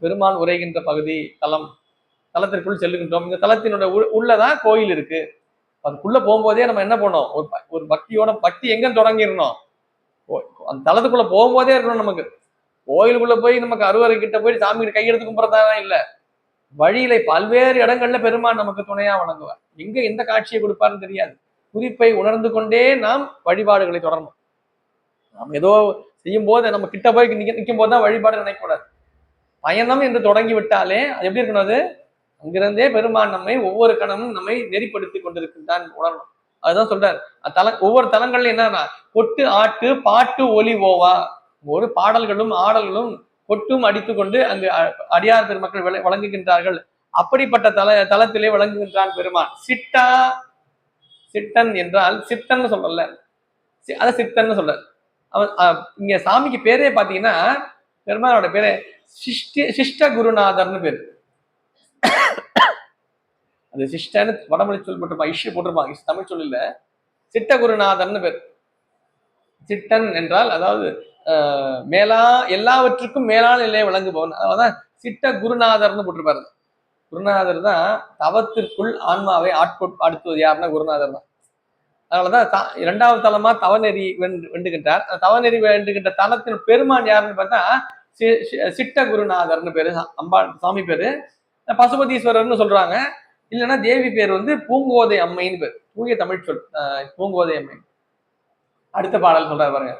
Speaker 1: பெருமான் உரைகின்ற பகுதி தலம், தலத்திற்குள் செல்லுகின்றோம். இந்த தலத்தினுடைய உள்ளதான் கோயில் இருக்கு. அதுக்குள்ள போகும்போதே நம்ம என்ன பண்ணோம், ஒரு பக்தியோட, பக்தி எங்க தொடங்கிடணும், அந்த தலத்துக்குள்ள போகும்போதே இருக்கணும். நமக்கு கோயிலுக்குள்ள போய் நமக்கு அறுவரை கிட்ட போய் சாமி கிட்ட கையெடுத்து கும்பிட்றதா இல்ல, வழியில பல்வேறு இடங்கள்ல பெருமான் நமக்கு துணையா வணங்குவார். எங்க எந்த காட்சியை கொடுப்பாருன்னு தெரியாது. குறிப்பை உணர்ந்து கொண்டே நாம் வழிபாடுகளை தொடரணும். நாம் ஏதோ செய்யும் போது நம்ம கிட்ட போய் நிற்கும் போதுதான் வழிபாடு நினைக்கக்கூடாது. பயணம் என்று தொடங்கி விட்டாலே அது எப்படி இருக்கணும், அது அங்கிருந்தே பெருமான் நம்மை ஒவ்வொரு கணமும் நம்மை நெறிப்படுத்தி கொண்டிருக்கின்றான் உணரணும். அதுதான் சொல்றாரு. ஒவ்வொரு தலங்கள்ல என்னன்னா கொட்டு ஆட்டு பாட்டு ஒலி ஓவா, ஒரு பாடல்களும் ஆடல்களும் கொட்டும் அடித்து கொண்டு அங்கு அடியார் பெருமக்கள் வழங்குகின்றார்கள். அப்படிப்பட்ட தலத்திலே வழங்குகின்றான் பெருமான். சிட்டன் என்றால் சித்தன் சொல்றல, அத சித்தன் சொல்ற. அவன் இங்க சாமிக்கு பேரே பாத்தீங்கன்னா பெருமானோட பேரு சிஷ்ட குருநாதர்னு பேரு. அது சிஷ்டன்னு வடமொழி சொல் போட்டிருப்பான், இஷ்ய போட்டிருப்பான், தமிழ் சொல்ல சிட்ட குருநாதர்னு பேர். சிட்டன் என்றால் அதாவது மேலா எல்லாவற்றுக்கும் மேலான நிலையை விளங்குபவன், அதான் சிட்ட குருநாதர்னு போட்டிருப்பாரு. குருநாதர் தான் தவத்திற்குள் ஆன்மாவை ஆட்படுத்துவது யாருன்னா குருநாதர் தான். அதனாலதான் இரண்டாவது தலமா தவநெறி வெண்டுகின்றார். தவநெறி வேண்டுகின்ற தலத்தின் பெருமான் யாருன்னு பார்த்தா சிட்ட குருநாதர்னு பேரு, அம்பாள் சாமி பேரு. பசுபதீஸ்வரர்னு சொல்றாங்க, இல்லைன்னா தேவி பேர் வந்து பூங்கோதை அம்மைன்னு பேர், தூய தமிழ் சொல் பூங்கோதை அம்மை. அடுத்த பாடல் சொல்றாரு பாருங்க,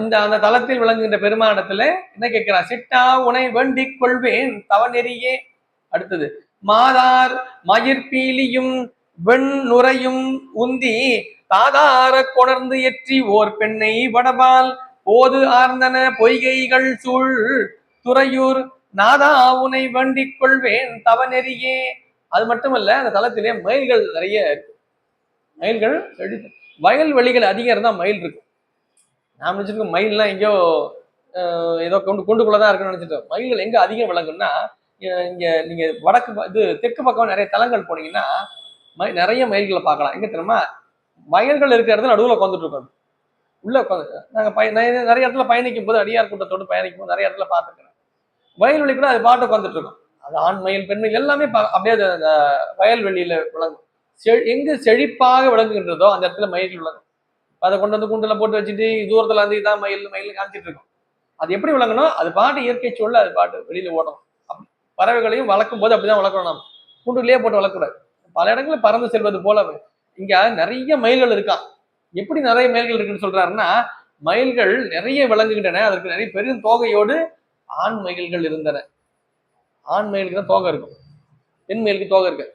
Speaker 1: இந்த அந்த தலத்தில் விளங்குகின்ற பெருமானிடத்துல என்ன கேட்கிறான், சிட்டா உனை வேண்டிக் கொள்வேன் தவநெறியே. அடுத்தது மாதார் மயிர்பீலியும் வெண் நுரையும் உந்தி தாதார கொணர்ந்து எற்றி ஓர் பெண்ணை வடபால் போது ஆர்ந்தன பொய்கைகள் சூழ் துறையூர் நாதா உனை வேண்டிக் கொள்வேன் தவநெறியே. அது மட்டுமல்ல, அந்த தலத்திலே மயில்கள் நிறைய இருக்கு. மயில்கள் வயல்வெளிகள் அதிகம் இருந்தா மயில் இருக்கு. நான் நினைச்சிருக்கோம் மயில்லாம் எங்கேயோ ஏதோ கூண்டுக்குள்ளதான் இருக்குன்னு நினைச்சிட்டோம். மயில்கள் எங்க அதிகம் விளங்குன்னா, இங்க நீங்க வடக்கு தெற்கு பக்கம் நிறைய தலங்கள் போனீங்கன்னா நிறைய மயில்களை பார்க்கலாம். எங்க தெரியுமா, வயல்கள் இருக்கிற இடத்துல நடுவில் உட்காந்துட்டு இருக்கோம். உள்ள உட்காந்து நாங்க நிறைய இடத்துல பயணிக்கும் போது, அடியார் கூட்டத்தோடு பயணிக்கும் போது நிறைய இடத்துல பார்த்துக்கிறேன். வயல்வெளி கூட அது பாட்டு உட்காந்துட்டு இருக்கோம். அது ஆண் மயில் பெண் மயில் எல்லாமே அப்படியே வயல்வெளியில விளங்கும். எங்கு செழிப்பாக விளங்குகின்றதோ அந்த இடத்துல மயில்கள் விளங்கும். அதை கொண்டு வந்து கூண்டுல போட்டு வச்சுட்டு தூரத்துல வந்து இதான் மயில் மயில் காமிச்சிட்டு இருக்கும். அது எப்படி விளங்கணும், அது பாட்டு இயற்கை சூழல அது பாட்டு வெளியில ஓடணும். பறவைகளையும் வளர்க்கும் போது அப்படிதான் வளர்க்கணும். நம்ம கூண்டுலயே போட்டு வளர்க்கக்கூடாது. பல இடங்கள்ல பறந்து செல்வது போல இங்க நிறைய மயில்கள் இருக்கான். எப்படி நிறைய மயில்கள் இருக்குன்னு சொல்றாருன்னா, மயில்கள் நிறைய விளங்குகின்றன, அதற்கு நிறைய பெரும் தோகையோடு ஆண் மயில்கள் இருந்தன. ஆண் மயிலுக்கு தான் தோகை இருக்கும், பெண் மயிலுக்கு தோகை இருக்கு.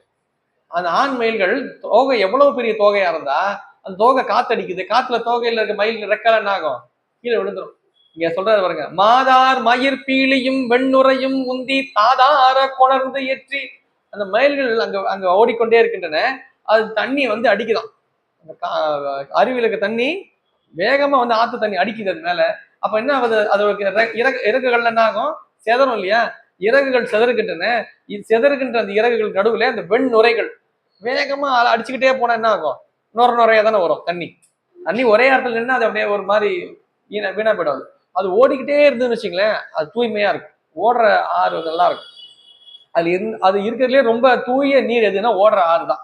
Speaker 1: அந்த ஆண் மயில்கள் தோகை எவ்வளவு பெரிய தோகையா இருந்தா அந்த தோகை காத்தடிக்குது, காத்துல தோகையில இருக்க மயில் ரெக்கல என்ன ஆகும், கீழே விழுந்துரும். இங்க சொல்றது பாருங்க, மாதார் மயிர் பீலியும் வெண்ணுரையும் உந்தி தாதார கொணர்ந்து ஏற்றி. அந்த மயில்கள் அங்க அங்க ஓடிக்கொண்டே இருக்கின்றன. அது தண்ணி வந்து அடிக்குதான், அருவியில இருக்க தண்ணி வேகமா வந்து ஆத்து தண்ணி அடிக்குது அது மேல. அப்ப என்ன ஆகுது, அதோட இறகுகள் என்ன ஆகும், செதறும் இல்லையா, இறகுகள் செதறுகின்றன. செதறுகின்ற அந்த இறகுகள் நடுவுல அந்த வெண் நுரைகள் வேகமா அடிச்சுக்கிட்டே போனா என்ன ஆகும், நுரையா தானே வரும் தண்ணி. தண்ணி ஒரே இடத்துல நின்று அது அப்படியே ஒரு மாதிரி வீணா போயிடும். அது ஓடிக்கிட்டே இருந்துன்னு வச்சுங்களேன், அது தூய்மையா இருக்கும். ஓடுற ஆறு நல்லா இருக்கும். அது இருக்கிறதுலே ரொம்ப தூய நீர் எதுன்னா ஓடுற ஆறு தான்.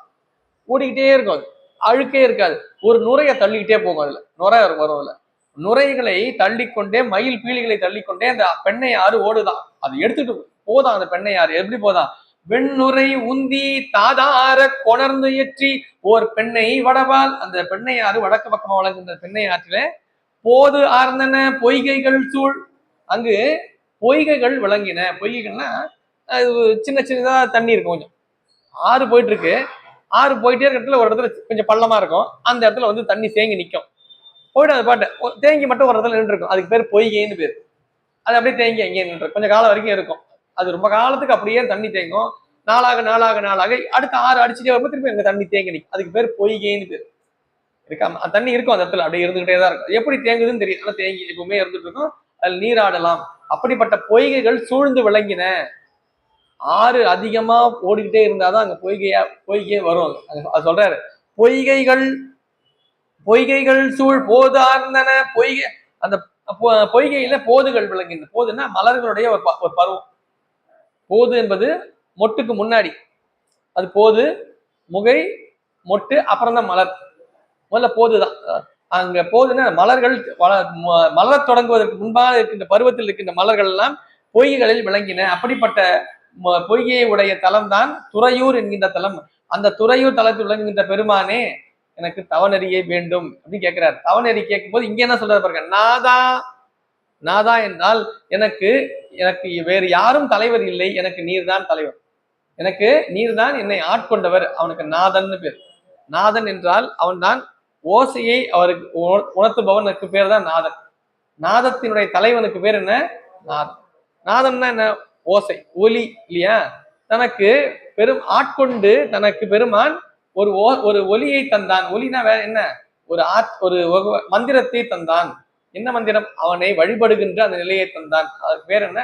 Speaker 1: ஓடிக்கிட்டே இருக்கும், அது அழுக்கே இருக்காது. ஒரு நுரையை தள்ளிக்கிட்டே போகும், அதுல நுரை வரும். அதுல நுரைகளை தள்ளிக்கொண்டே, மயில் பீலிகளை தள்ளிக்கொண்டே அந்த பெண்ணை ஆறு ஓடுதான். அது எடுத்துட்டு போதான் அந்த பெண்ணை ஆறு. எப்படி போதான், வெண்ணுரை உந்தி தாதார கொணர்ந்து ஏற்றி ஓர் பெண்ணை வடபால். அந்த பெண்ணை ஆறு வடக்கு பக்கமா வழங்குகின்ற பெண்ணை ஆற்றில போது ஆர்ந்தன பொய்கைகள் சூழ். அங்கு பொய்கைகள் விளங்கின. பொய்கைகள்னா அது சின்ன சின்னதா தண்ணி இருக்கும், கொஞ்சம் ஆறு போயிட்டு இருக்கு. ஆறு போயிட்டே இருக்க இடத்துல ஒரு இடத்துல கொஞ்சம் பள்ளமா இருக்கும், அந்த இடத்துல வந்து தண்ணி தேங்கி நிற்கும். போயிட்டு அது பாட்டு தேங்கி மட்டும் ஒரு இடத்துல நின்று இருக்கும், அதுக்கு பேர் பொய்கைன்னு பேர். அது அப்படியே தேங்கி அங்கேயே நின்று கொஞ்சம் காலம் வரைக்கும் இருக்கும். அது ரொம்ப காலத்துக்கு அப்படியே தண்ணி தேங்கும். நாளாக நாளாக நாளாக அடுத்த ஆறு அடிச்சுட்டே வரும்போது திருப்பி அங்க தண்ணி தேங்கி நிற்கும், அதுக்கு பேர் பொய்கைன்னு பேர். இருக்கா? தண்ணி இருக்கும் அந்த இடத்துல, அப்படியே இருந்துகிட்டே தான் இருக்கும். எப்படி தேங்குதுன்னு தெரியும், ஆனா தேங்கி எப்பவுமே இருந்துட்டு இருக்கும். அதில் நீராடலாம். அப்படிப்பட்ட பொய்கைகள் சூழ்ந்து விளங்கின. ஆறு அதிகமா ஓடிக்கிட்டே இருந்தாதான் அங்க பொய்கையே வரும். அது சொல்றாரு, பொய்கைகள் பொய்கைகள் சூழ் போதார்ந்தன. பொய்கை, அந்த பொய்கையில போதுகள் விளங்கின. போதுன்னா மலர்களுடைய ஒரு பருவம். போது என்பது மொட்டுக்கு முன்னாடி, அது போது, முகை, மொட்டு, அப்புறம் தான் மலர். முதல்ல போதுதான். அங்க போதுன்னா மலர்கள் மலர் தொடங்குவதற்கு முன்பாக இருக்கின்ற பருவத்தில் இருக்கின்ற மலர்கள் எல்லாம் பொய்கைகளில் விளங்கின. அப்படிப்பட்ட பொய்கையை உடைய தலம் தான் துறையூர் என்கின்ற தலம். அந்த துறையூர் தலத்தில் விளங்குகின்ற பெருமானே, எனக்கு தவநெறியை வேண்டும் அப்படின்னு கேட்கிறார். தவநெறி கேட்கும் போது இங்க என்ன சொல்றாரு பாருங்க, நாதா. நாதா என்றால் எனக்கு எனக்கு வேறு யாரும் தலைவர் இல்லை, எனக்கு நீர்தான் தலைவர், எனக்கு நீர்தான் என்னை ஆட்கொண்டவர். அவனுக்கு நாதன் பேர். நாதன் என்றால் அவன் தான் ஓசையை அவருக்கு உணர்த்துபவனுக்கு பேர் தான் நாதன். நாதத்தினுடைய தலைவனுக்கு பேர் என்ன? நாதன். நாதன்னா என்ன? ஓசை, ஒலி இல்லையா? தனக்கு பெரும் ஆட்கொண்டு தனக்கு பெருமான் ஒரு ஒலியை தந்தான். ஒலினா வேற என்ன? ஒரு மந்திரத்தை தந்தான். என்ன மந்திரம்? அவனை வழிபடுகின்ற அந்த நிலையை தந்தான். அதுக்கு பேர் என்ன?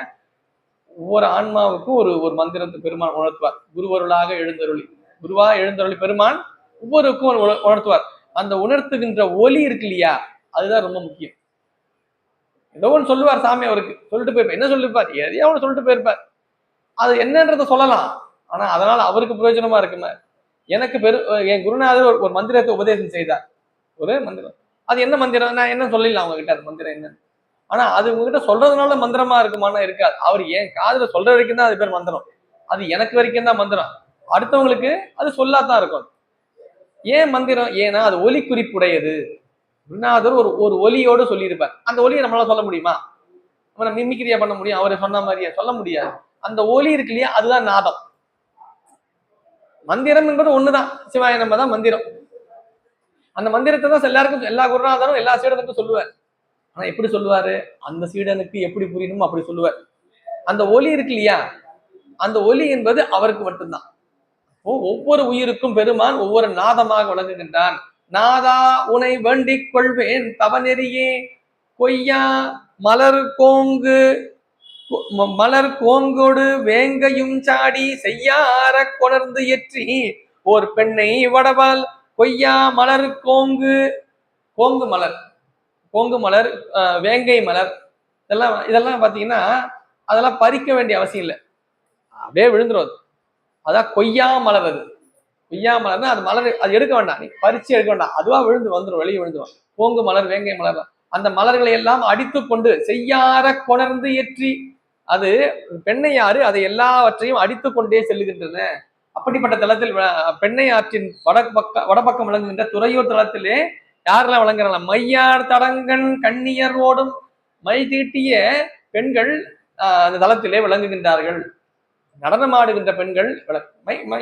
Speaker 1: ஒவ்வொரு ஆன்மாவுக்கும் ஒரு மந்திரத்தை பெருமான் உணர்த்துவார். குருவருளாக எழுந்தருளி, குருவா எழுந்தருளி பெருமான் ஒவ்வொருக்கும் உணர்த்துவார். அந்த உணர்த்துகின்ற ஒலி இருக்கு இல்லையா, அதுதான் ரொம்ப முக்கியம். ஏதோ ஒன்று சொல்லுவார் சாமி, அவருக்கு சொல்லிட்டு போயிருப்பார். என்ன சொல்லிருப்பார்? எதையோ ஒன்று சொல்லிட்டு போயிருப்பார். அது என்னன்றத சொல்லலாம், ஆனா அதனால அவருக்கு பிரயோஜனமா இருக்குமே. எனக்கு என் குருநாதர் ஒரு மந்திரத்தை உபதேசம் செய்தார். ஒரு மந்திரம், அது என்ன மந்திரம்? நான் என்ன சொல்லிடலாம் அவங்க கிட்ட, அது மந்திரம் என்ன. ஆனா அது உங்ககிட்ட சொல்றதுனால மந்திரமா இருக்குமானா இருக்காது. அவர் என் காதுல சொல்ற வரைக்கும் தான் அது பேர் மந்திரம். அது எனக்கு வரைக்கும் தான் மந்திரம், அடுத்தவங்களுக்கு அது சொல்லாதான் இருக்கும். ஏன் மந்திரம்? ஏன்னா அது ஒலி குறிப்புடையது. குருநாதர் ஒரு ஒலியோடு சொல்லியிருப்பார். அந்த ஒலியை நம்மளால சொல்ல முடியுமா? நம்ம மிமிக்கிரியா பண்ண முடியும்? அவரை சொன்ன மாதிரியா? சொல்ல முடியாது. அந்த ஒலி இருக்கு இல்லையா, அதுதான் நாதம். மந்திரம் என்பது ஒண்ணுதான், சிவாய நம்ம தான் மந்திரம். அந்த மந்திரத்தை தான் எல்லாருக்கும், எல்லா குருநாதரும் எல்லா சீடனுக்கும் சொல்லுவார். ஆனா எப்படி சொல்லுவாரு? அந்த சீடனுக்கு எப்படி புரியணுமோ அப்படி சொல்லுவார். அந்த ஒலி இருக்கு இல்லையா, அந்த ஒலி என்பது அவருக்கு மட்டும்தான். ஒவ்வொரு உயிருக்கும் பெருமான் ஒவ்வொரு நாதமாக விளங்குகின்றான். நாதா உனை வேண்டிக் கொள்வேன் தவநெறியே, கொய்யா மலர் கோங்கு மலர் கோங்கோடு வேங்கையும் சாடி செய்யார கொணர்ந்து ஏற்றி ஓர் பெண்ணை வடவால் கொய்யா மலர் கோங்கு. கோங்கு மலர், கோங்கு மலர், வேங்கை மலர், இதெல்லாம் பாத்தீங்கன்னா அதெல்லாம் பறிக்க வேண்டிய அவசியம் இல்லை, அப்படியே விழுந்துரும். அதான் கொய்யா மலர். அது கொய்யா மலர்னா அது மலர், அது எடுக்க வேண்டாம், நீ பறிச்சு எடுக்க வேண்டாம், அதுவா விழுந்து வந்துடும், வெளியே விழுந்துடும். கோங்கு மலர், வேங்கை மலர், அந்த மலர்களை எல்லாம் அடித்து கொண்டு செய்யார கொணர்ந்து ஏற்றி, அது பெண்ணையாறு அதை எல்லாவற்றையும் அடித்து கொண்டே செல்லுகின்றன. அப்படிப்பட்ட தளத்தில் பெண்ணை ஆற்றின் வடபக்கம் விளங்குகின்ற துறையூர் தளத்திலே யாரெல்லாம் விளங்குறாங்க? மையார் தடங்கன் கண்ணியர் ஓடும் மை தீட்டிய பெண்கள் அந்த தளத்திலே விளங்குகின்றார்கள். நடனமாடுகின்ற பெண்கள்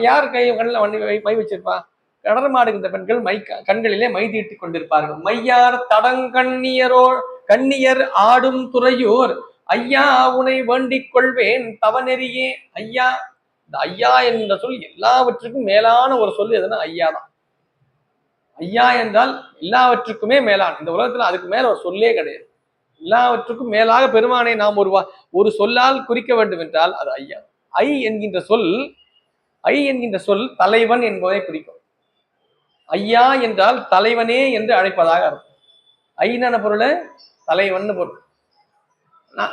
Speaker 1: யார் கை கண்ணில் மை வச்சிருப்பா? நடனமாடுகின்ற பெண்கள் கண்களிலே மை தீட்டி கொண்டிருப்பார்கள். மையார் தடங்கண்ணியரோ கண்ணியர் ஆடும் துறையூர் ஐயா உனை வேண்டிக் கொள்வேன் தவநெறியே. ஐயா, இந்த ஐயா என்ற சொல் எல்லாவற்றுக்கும் மேலான ஒரு சொல் எதுனா ஐயா தான். ஐயா என்றால் எல்லாவற்றுக்குமே மேலான, இந்த உலகத்துல அதுக்கு மேல ஒரு சொல்லே கிடையாது. எல்லாவற்றுக்கும் மேலாக பெருமானை நாம் ஒரு சொல்லால் குறிக்க வேண்டும் என்றால் அது ஐயா. ஐ என்கின்ற சொல் தலைவன் என்பதை குறிக்கும். ஐயா என்றால் தலைவனே என்று அழைப்பதாக இருக்கும். ஐன்னு பொருள் தலைவன் பொருள்.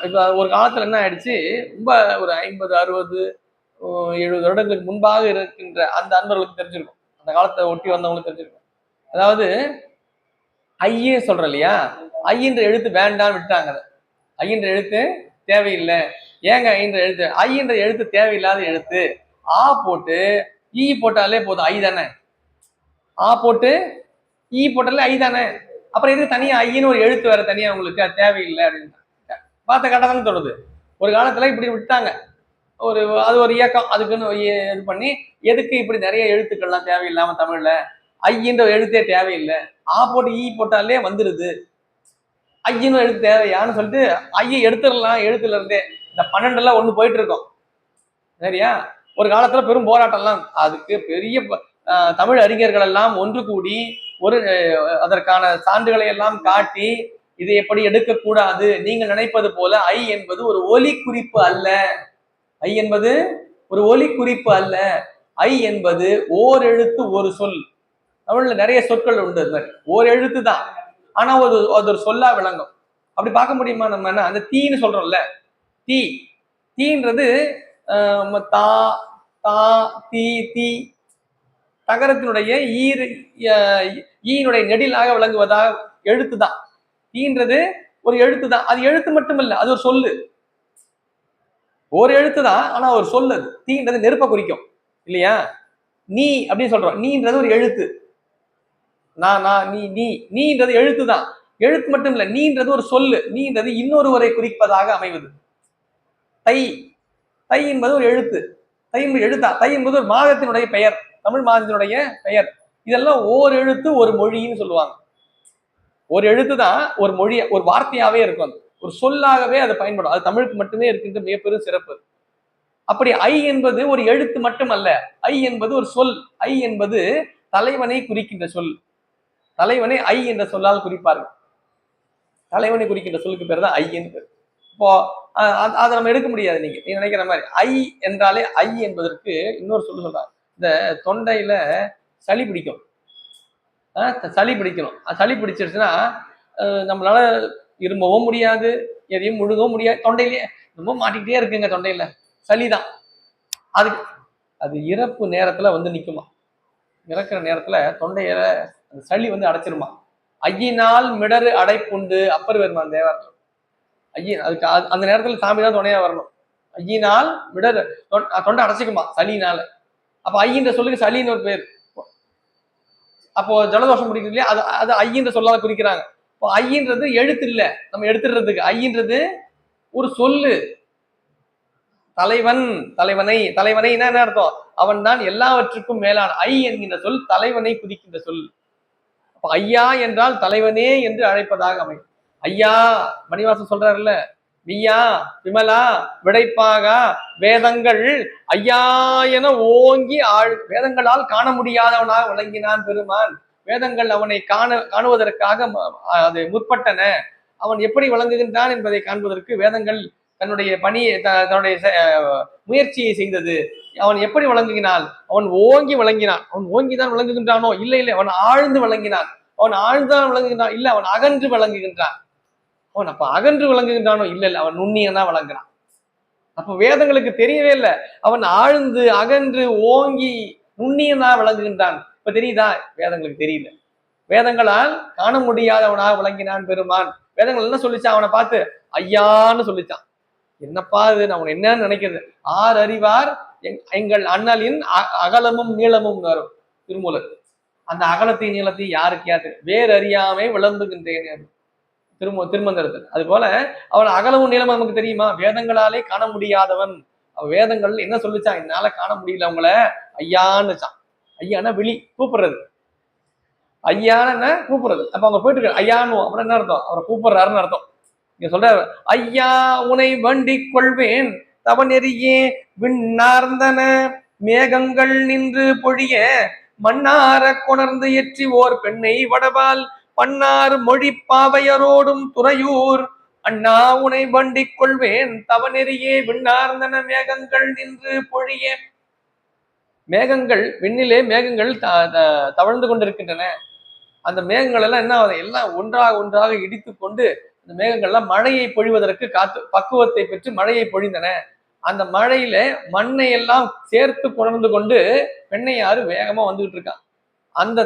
Speaker 1: இப்ப ஒரு காலத்துல என்ன ஆயிடுச்சு, ரொம்ப ஒரு 50, 60, 70 வருடங்களுக்கு முன்பாக இருக்கின்ற அந்த அன்பர்களுக்கு தெரிஞ்சிருக்கும், அந்த காலத்தை ஒட்டி வந்தவங்களுக்கு தெரிஞ்சிருக்கும். அதாவது ஐயே சொல்ற இல்லையா, ஐன்ற எழுத்து வேண்டான்னு விட்டாங்க. ஐன்ற எழுத்து தேவையில்லை. ஏங்க ஐன்ற எழுத்து? ஐன்ற எழுத்து தேவையில்லாத எழுத்து. ஆ போட்டு ஈ போட்டாலே போதும், ஐ தானே. ஆ போட்டு ஈ போட்டாலே ஐ தானே. அப்புறம் எது தனியா ஐன்னு ஒரு எழுத்து வேற தனியா உங்களுக்கு? அது தேவையில்லை அப்படின்னு பார்த்த கட்டதானே தோணுது. ஒரு காலத்துல இப்படி விட்டாங்க. அது ஒரு இயக்கம், அதுக்குன்னு இது பண்ணி எதுக்கு இப்படி நிறைய எழுத்துக்கள்லாம் தேவையில்லாம தமிழ்ல ஐன்ற எழுத்தே தேவையில்லை, ஆ போட்டு ஈ போட்டாலே வந்துருது, ஐயன்னு எழுத்து தேவையான்னு சொல்லிட்டு ஐயை எடுத்துடலாம் எழுத்துல இருந்தே. இந்த 12 ஒண்ணு போயிட்டு இருக்கோம் சரியா. ஒரு காலத்துல பெரும் போராட்டம்லாம், அதுக்கு பெரிய தமிழ் அறிஞர்கள் எல்லாம் ஒன்று கூடி ஒரு அதற்கான சான்றுகளை எல்லாம் காட்டி இதை எப்படி எடுக்கக்கூடாது, நீங்கள் நினைப்பது போல ஐ என்பது ஒரு ஒலி குறிப்பு அல்ல, ஐ என்பது ஒரு ஒலி குறிப்பு அல்ல, ஐ என்பது ஓர் எழுத்து ஒரு சொல். தமிழ்ல நிறைய சொற்கள் உண்டு, ஓர் எழுத்து தான், ஆனா அது ஒரு சொல்லா விளங்கும். அப்படி பார்க்க முடியுமா நம்ம? என்ன அந்த தீன்னு சொல்றோம்ல, தீ, தீன்றது தா தா தீ தீ தகரத்தினுடைய ஈனுடைய நெடிலாக விளங்குவதாக எழுத்து தான். தீன்றது ஒரு எழுத்து தான், அது எழுத்து மட்டும் இல்ல, அது ஒரு சொல்லு, ஒரு எழுத்து தான் ஆனா ஒரு சொல். அது தீன்றது நெருப்பை குறிக்கும் இல்லையா. நீ அப்படின்னு சொல்றோம், நீன்றது ஒரு எழுத்து, நான் நீ நீ நீன்றது எழுத்து தான், எழுத்து மட்டும் இல்ல, நீன்றது ஒரு சொல்லு, நீன்றது இன்னொருவரை குறிப்பதாக அமைவது. தை, தை என்பது ஒரு எழுத்து, தை என்பது எழுத்தா, தை என்பது ஒரு மாதத்தினுடைய பெயர், தமிழ் மாதத்தினுடைய பெயர். இதெல்லாம் ஓர் எழுத்து ஒரு மொழின்னு சொல்லுவாங்க. ஒரு எழுத்து தான் ஒரு மொழி, ஒரு வார்த்தையாவே இருக்கும், அது ஒரு சொல்லாகவே அது பயன்படும், அது தமிழுக்கு மட்டுமே இருக்கின்ற மிகப்பெரும் சிறப்பு. அப்படி ஐ என்பது ஒரு எழுத்து மட்டுமல்ல, ஐ என்பது ஒரு சொல், ஐ என்பது தலைவனை குறிக்கின்ற சொல், தலைவனை ஐ என்ற சொல்லால் குறிப்பார்கள், தலைவனை குறிக்கின்ற சொல்லுக்கு பேர் தான் ஐ என்று. இப்போ அதை நம்ம எடுக்க முடியாது, நீங்க நினைக்கிற மாதிரி. ஐ என்றாலே ஐ என்பதற்கு இன்னொரு சொல்லு சொல்றாங்க, இந்த தொண்டையில சளி பிடிக்கும், சளி பிடிக்கணும், சளி பிடிச்சிருச்சுன்னா நம்மளால இரும்பவும் முடியாது, எதையும் முழுகவும் முடியாது, தொண்டையிலேயே ரொம்ப மாட்டிக்கிட்டே இருக்குங்க தொண்டையில, சளிதான். அதுக்கு அது இறப்பு நேரத்துல வந்து நிக்குமா, இறக்குற நேரத்துல தொண்டையில அந்த சளி வந்து அடைச்சிருமா. ஐயினால் மிடரு அடைப்புண்டு, அப்பர் பெருமான் தேவர். ஐயன் அதுக்கு அந்த நேரத்துல சாமி தான் துணையா வரணும். ஐயினால் மிடரு, தொண்டை அடைச்சிக்குமா சளினால. அப்ப ஐயின்ற சொல்லுக்கு சளின்னு ஒரு பேர். அப்போ ஜலதோஷம் பிடிக்கும் இல்லையா, அது அது ஐயின்ற சொல்லாத குறிக்கிறாங்க. இப்போ ஐயின்றது எழுத்து இல்ல, நம்ம எடுத்துடுறதுக்கு ஐயின்றது ஒரு சொல்லு. தலைவன், தலைவனை, தலைவனை என்ன அர்த்தம், அவன் தான் எல்லாவற்றுக்கும் மேலான. ஐ என்கின்ற சொல் தலைவனை குறிக்கின்ற சொல். அப்ப ஐயா என்றால் தலைவனே என்று அழைப்பதாக அமையும். ஐயா, மணிவாசன் சொல்றாருல்ல, வியா விமலா விடைப்பாகா வேதங்கள் ஐயா என ஓங்கி வேதங்களால் காண முடியாதவனாக விளங்கினான் பெருமான். வேதங்கள் அவனை காணுவதற்காக அது முற்பட்டன, அவன் எப்படி விளங்குகின்றான் என்பதை காண்பதற்கு வேதங்கள் தன்னுடைய பணியை தன்னுடைய முயற்சியை செய்தது. அவன் எப்படி விளங்குகிறான், அவன் ஓங்கி விளங்கினான். அவன் ஓங்கிதான் விளங்குகின்றானோ, இல்லை இல்லை, அவன் ஆழ்ந்து விளங்கினான். அவன் ஆழ்ந்தான் விளங்குகின்றான், இல்ல அவன் அகன்று விளங்குகின்றான். அவன் அப்ப அகன்று விளங்குகின்றானோ, இல்ல இல்ல, அவன் நுண்ணியனா விளங்குறான். அப்ப வேதங்களுக்கு தெரியவே இல்லை, அவன் ஆழ்ந்து அகன்று ஓங்கி நுண்ணியனா விளங்குகின்றான். இப்ப தெரியுதா, வேதங்களுக்கு தெரியல. வேதங்களால் காண முடியாதவனாக விளங்கினான் பெருமான். வேதங்கள் என்ன சொல்லிச்சான், அவனை பார்த்து ஐயான்னு சொல்லிச்சான். என்னப்பா இது, நான் என்னன்னு நினைக்கிறது, ஆர் அறிவார் எங்கள் அண்ணலின் அகலமும் நீளமும் வரும் திருமூலர். அந்த அகலத்தையும் நீளத்தையும் யாருக்கு யாரு வேறு அறியாமை விளம்புகின்றேன் திருமந்திரத்தில். அது போல அவன் அகலமும் நீளமும் நமக்கு தெரியுமா, வேதங்களாலே காண முடியாதவன். வேதங்கள் என்ன சொல்லிச்சான், என்னால காண முடியல அவங்கள ஐயான்னுச்சான். ஐயானா விழி, கூப்பிடுறது, ஐயான்னு கூப்பிடுறது. அப்ப அவங்க போயிட்டு ஐயான்னு அப்படின்னு என்ன அர்த்தம், அவரை கூப்பிடுறாருன்னு அர்த்தம். நீங்க சொல்ற ஐயா உனை வண்டிக் கொள்வேன் தவநெறியே விண்ணார்ந்தன மேகங்கள் நின்று பொழிய மன்னார கொணர்ந்து எற்றி ஓர் பெண்ணை வடவால் பன்னார் மொழி பாவையரோடும் துறையூர் அண்ணா உனை வண்டிக் கொள்வேன் தவநெறியே விண்ணார்ந்தன மேகங்கள் நின்று பொழிய. மேகங்கள், விண்ணிலே மேகங்கள் தவழ்ந்து கொண்டிருக்கின்றன. அந்த மேகங்கள் எல்லாம் என்ன ஆகுது, எல்லாம் ஒன்றாக ஒன்றாக இடித்து கொண்டு அந்த மேகங்கள்லாம் மழையை பொழிவதற்கு பக்குவத்தை பெற்று மழையை பொழிந்தன. அந்த மழையில மண்ணை எல்லாம் சேர்த்து கொணர்ந்து கொண்டு பெண்ணையாறு வேகமா வந்துகிட்டு இருக்கான். அந்த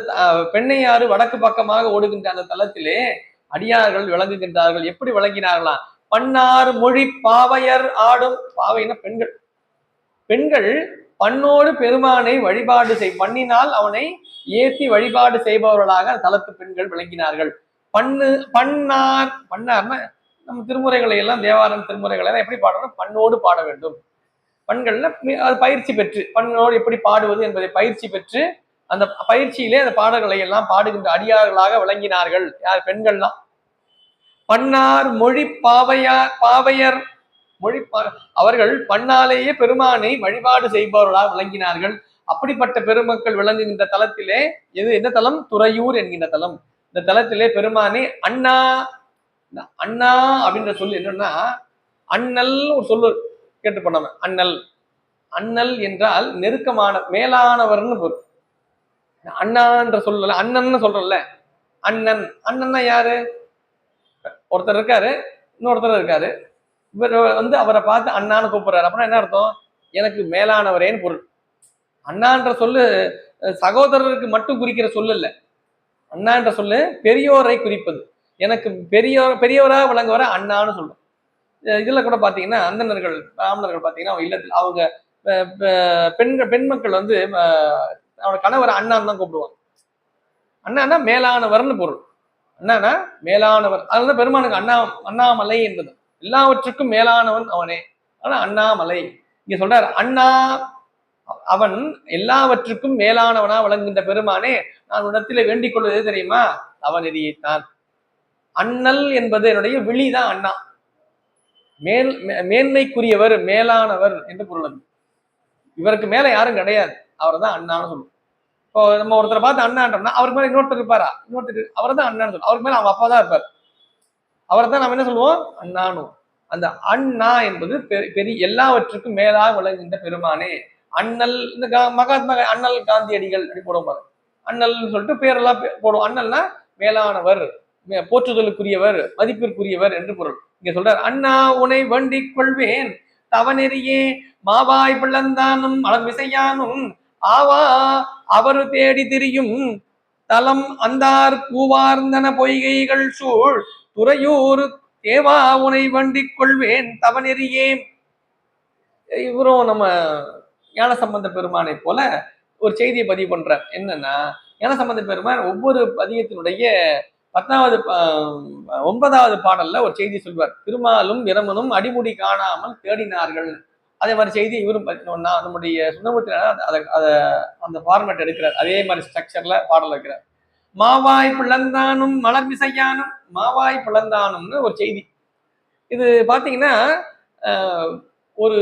Speaker 1: பெண்ணையாறு வடக்கு பக்கமாக ஓடுகின்ற அந்த தளத்திலே அடியார்கள் விளங்குகின்றார்கள். எப்படி விளங்கினார்களாம், பன்னார் மொழி பாவையர் ஆடும். பாவைன்னா பெண்கள். பெண்கள் பண்ணோடு பெருமானை வழிபாடு பண்ணினால் அவனை ஏற்றி வழிபாடு செய்பவர்களாக தலத்து பெண்கள் விளங்கினார்கள். பன்னார், பன்னார்னா நம்ம திருமுறைகளை எல்லாம், தேவாரம் திருமுறைகளை எல்லாம் எப்படி பாடணும், பண்ணோடு பாட வேண்டும். பண்கள்ல அது பயிற்சி பெற்று பண்ணோடு எப்படி பாடுவது என்பதை பயிற்சி பெற்று அந்த பயிற்சியிலே அந்த பாடல்களை எல்லாம் பாடுகின்ற அடியார்களாக விளங்கினார்கள். யார்? பெண்கள்லாம். பன்னார் மொழி பாவையர் மொழி அவர்கள் பண்ணாலேயே பெருமானை வழிபாடு செய்பவர்களாக விளங்கினார்கள். அப்படிப்பட்ட பெருமக்கள் விளங்குகின்ற தலத்திலே என்ன தலம்? துறையூர் என்கின்ற தலம். இந்த தலத்திலே பெருமானே அண்ணா அண்ணா அப்படின்ற சொல்லு என்னன்னா, அண்ணல் ஒரு சொல்லு கேட்டு போனாம. அண்ணல் அண்ணல் என்றால் நெருக்கமான மேலானவர்னு பொருள். அண்ணான்ற சொல்லல, அண்ணன் சொல்றல. அண்ணன் அண்ணன்னா யாரு? ஒருத்தர் இருக்காரு, இன்னொருத்தர் இருக்காரு. இவர் அவரை பார்த்து அண்ணான்னு கூப்பிடுறாரு. அப்படின்னா என்ன அர்த்தம்? எனக்கு மேலானவரேன்னு பொருள். அண்ணான்ற சொல்லு சகோதரருக்கு மட்டும் குறிக்கிற சொல்லு இல்ல. அண்ணான்ற சொல்லு பெரியோரை குறிப்பது. எனக்கு பெரியவராக விளங்குவர அண்ணான்னு சொல்லும். இதுல கூட பாத்தீங்கன்னா அந்தணர்கள் பிராமணர்கள் பாத்தீங்கன்னா அவங்க இல்லத்துல அவங்க பெண் மக்கள் அவனோட கணவரை அண்ணான்னு தான் கூப்பிடுவாங்க. அண்ணானா மேலானவர்னு பொருள். அண்ணானா மேலானவர். அதனால பெருமானுக்கு அண்ணாமலை என்பது எல்லாவற்றுக்கும் மேலானவன் அவனே. ஆனா அண்ணாமலை இங்க சொல்றாரு. அண்ணா அவன் எல்லாவற்றுக்கும் மேலானவனா விளங்குகின்ற பெருமானே, நான் உன்னிடத்திலே வேண்டிக் கொள்வது தெரியுமா? அவநெறியைத்தான். அண்ணல் என்பது என்னுடைய விழிதான் அண்ணா. மேன்மைக்குரியவர், மேலானவர் என்று பொருள். இவருக்கு மேல யாரும் கிடையாது. அவர் தான் அண்ணான்னு சொல்லுவோம். இப்போ நம்ம ஒருத்தரை பார்த்து அண்ணான்றோம்னா அவருக்கு மேல இன்னொருத்தர் இருப்பாரா? இன்னொருத்தர் அவர் தான் அண்ணான்னு சொல்லுவோம். அவருக்கு மேல அவங்க அப்பா தான் இருப்பார். அவரை தான் நம்ம என்ன சொல்லுவோம்? அண்ணானு. அந்த அண்ணா என்பது பெரிய எல்லாவற்றுக்கும் மேலாக விளங்குகின்ற பெருமானே. அண்ணல் இந்த மகாத்மா அண்ணல் காந்தியடிகள் அப்படி போடுவாங்க. அண்ணல்னு சொல்லிட்டு பேரெல்லாம் போடுவோம். அண்ணல்னா மேலானவர், போற்றுதலுக்குரியவர், மதிப்பிற்குரியவர் என்று பொருள். இங்க சொல்றார். அண்ணா உனை வேண்டிக் கொள்வேன் தவநெறியே மாவாய் பிளந்தானும் மலர் விசையானும் ஆவா அவரு தேடி திரியும் தலம் அந்தார் பூவார்ந்தன பொய்கைகள் சூழ் துறையூர் தேவா உனை வேண்டிக் கொள்வேன் தவநெறியே. இவரும் நம்ம ஞானசம்பந்த பெருமானை போல ஒரு செய்தியை பதிவு பண்ற. என்னன்னா, ஞானசம்பந்த பெருமான் ஒவ்வொரு பதிகத்தினுடைய 10வது 9வது பாடல்ல ஒரு செய்தி சொல்வார். திருமாலும் இரமனும் அடிமுடி காணாமல் தேடினார்கள். அதே மாதிரி செய்தி இவரும் நம்முடைய சுந்தரமூர்த்தி அந்த ஃபார்மேட் எடுக்கிறார். அதே மாதிரி ஸ்ட்ரக்சர்ல பாடல் வைக்கிறார். மாவாய் பிளந்தானும் மலர் விசையானும் மாவாய் பிளந்தானும்னு ஒரு செய்தி. இது பாத்தீங்கன்னா ஒரு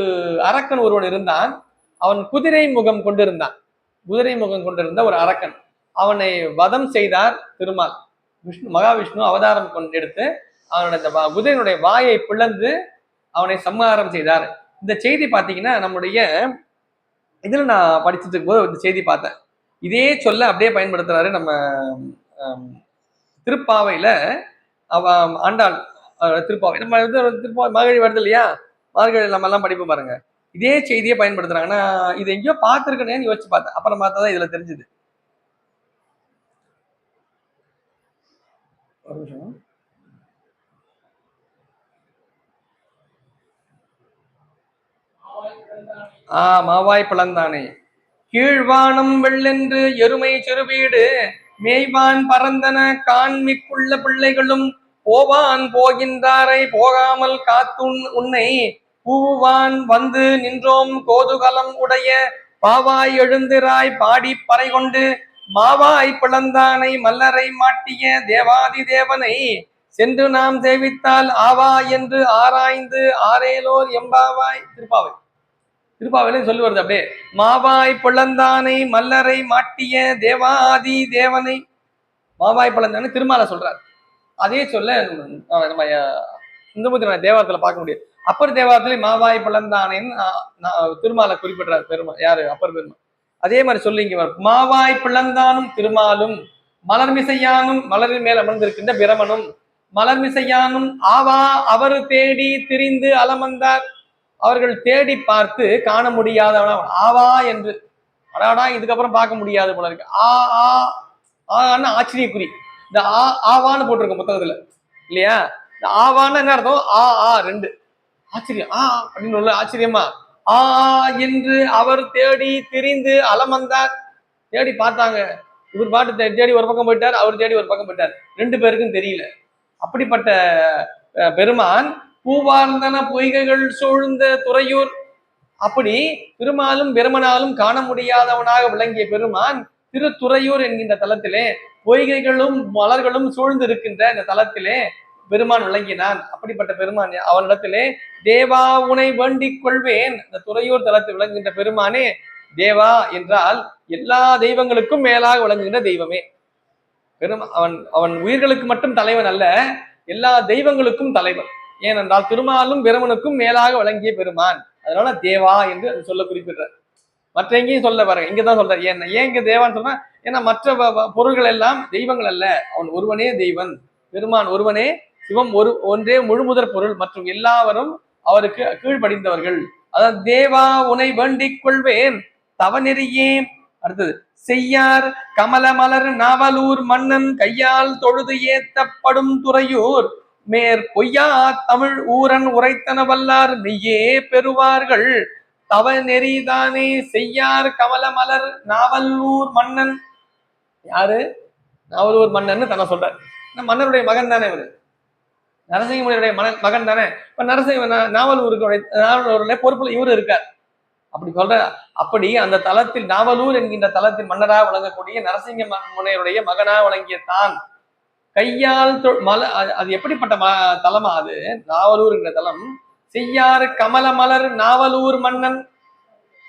Speaker 1: அரக்கன் ஒருவன் இருந்தான். அவன் குதிரை முகம் கொண்டிருந்தான். குதிரை முகம் கொண்டிருந்த ஒரு அரக்கன். அவனை வதம் செய்தார் திருமால். மகாவிஷ்ணு அவதாரம் கொண்டெடுத்து அவனுடைய குதிரையினுடைய வாயை பிளந்து அவனை சம்ஹாரம் செய்தார். இந்த செய்தி பாத்தீங்கன்னா நம்முடைய இதுல நான் படிச்சுட்டு இருக்கும்போது இந்த செய்தி பார்த்தேன். இதே சொல்ல அப்படியே பயன்படுத்துறாரு நம்ம திருப்பாவையில. ஆண்டாள் திருப்பாவை நம்ம திருப்பாவை மார்கழி வருது இல்லையா? மார்கழி நம்ம எல்லாம் படிப்பு பாருங்க. இதே செய்தியை பயன்படுத்துறாங்க. நான் இது எங்கேயோ பார்த்திருக்கேன்னு யோசிச்சு பார்த்தேன். அப்புறம் பார்த்தாதான் இதுல தெரிஞ்சுது. ஒரு நிமிஷம். மாவாய் பிளந்தானே. கீழ்வானம் வெள்ளென்று எருமை சிறுவீடு மேய்வான் பறந்தன காண்மிக்குள்ள பிள்ளைகளும் போவான் போகின்றாரை போகாமல் காத்துன் உன்னை பூவான் வந்து நின்றோம் கோதுகலம் உடைய பாவாய் எழுந்திராய் பாடி பறை கொண்டு மாவாய் பிளந்தானை மல்லரை மாட்டிய தேவாதி தேவனை சென்று நாம் சேவித்தால் ஆவா என்று ஆராய்ந்து ஆரேலோர் எம்பாவாய். திருப்பாவையில சொல்லி வருது அப்படியே. மாவாய் பிளந்தானை மல்லரை மாட்டிய தேவாதி தேவனை. மாவாய் பிளந்தானை திருமாலை சொல்றாரு. அதே சொல்ல நம்ம இந்துமூர்த்தி தேவாரத்துல பார்க்க முடியாது. அப்பர் தேவாரத்துல மாவாய் பிளந்தானேன்னு திருமாலை குறிப்பிடுறாரு பெருமா. யாரு? அப்பர் பெருமா. அதே மாதிரி சொல்லி இங்க மாவாய் பிளந்தானும் திருமாலும் மலர்மிசையானும் மலரின் மேல் அமர்ந்திருக்கின்ற பிரமனும் மலர்மிசையானும் ஆவா அவரு தேடி திரிந்து அலமந்தார். அவர்கள் தேடி பார்த்து காண முடியாதவனா ஆவா என்று. அடாடா இதுக்கப்புறம் பார்க்க முடியாது போல இருக்கு. ஆன்னு ஆச்சரியக்குறி. இந்த ஆவான்னு போட்டிருக்க புத்தகத்துல இல்லையா? இந்த ஆவான்னு என்ன அர்த்தம்? ரெண்டு ஆச்சரியம். அப்படின்னு ஆச்சரியமா என்று அவர் தேடி திரிந்து அலமந்தார். தேடி பார்த்தாங்க. இவர் பாட்டு தேடி ஒரு பக்கம் போயிட்டார், அவர் தேடி ஒரு பக்கம் போயிட்டார். 2 பேருக்கும் தெரியல. அப்படிப்பட்ட பெருமான் பூவார்ந்தன பொய்கைகள் சூழ்ந்த துறையூர். அப்படி திருமாலும் பிரமனாலும் காண முடியாதவனாக விளங்கிய பெருமான் திருத்துறையூர் என்கின்ற தலத்திலே பொய்கைகளும் மலர்களும் சூழ்ந்து இருக்கின்ற இந்த தலத்திலே பெருமான் விளங்கினான். அப்படிப்பட்ட பெருமான் அவனிடத்திலே தேவா உனை வேண்டிக் கொள்வேன். இந்த துறையூர் தலத்தில் விளங்குகின்ற பெருமானே, தேவா என்றால் எல்லா தெய்வங்களுக்கும் மேலாக விளங்குகின்ற தெய்வமே. அவன் அவன் உயிர்களுக்கு மட்டும் தலைவன் அல்ல, எல்லா தெய்வங்களுக்கும் தலைவன். ஏனென்றால் திருமாலும் பிரமனுக்கும் மேலாக விளங்கிய பெருமான், அதனால தேவா என்று சொல்ல குறிப்பிடுறார். மற்ற எங்கேயும் சொல்ல பாருங்க, இங்கதான் சொல்றாரு. ஏன் இங்க தேவான்னு சொன்னா, ஏன்னா மற்ற பொருள்கள் எல்லாம் தெய்வங்கள் அல்ல, அவன் ஒருவனே தெய்வன். பெருமான் ஒருவனே சிவம், ஒன்றே முழுமுதற் பொருள், மற்றும் எல்லாவரும் அவருக்கு கீழ்ப்படிந்தவர்கள். அதாவது தேவா உனை வேண்டிக் கொள்வேன் தவநெறியே. அடுத்தது செய்யார் கமல மலர் நாவலூர் மன்னன் கையால் தொழுது ஏத்தப்படும் துறையூர் மேற் பொய்யா தமிழ் ஊரன் உரைத்தன வல்லார் மெய்யே பெறுவார்கள் தவ நெறிதானே. செய்யார் கமல மலர் நாவலூர் மன்னன். யாரு? நாவலூர் மன்னன் தன்னை சொல்றார். மன்னருடைய மகன் தானே இவரு, நரசிங்கமுனியுடைய மகன் தானே. இப்ப நாவலூருடைய பொறுப்புல இவரு இருக்கார். அப்படி சொல்ற. அப்படி அந்த தலத்தில் நாவலூர் என்கின்ற தலத்தில் மன்னராக விளங்கக்கூடிய நரசிங்க முனையுடைய மகனாக விளங்கிய தான் கையால் அது எப்படிப்பட்ட தலமா அது? நாவலூர் என்ற தலம். செய்யார் கமல மலர் நாவலூர் மன்னன்,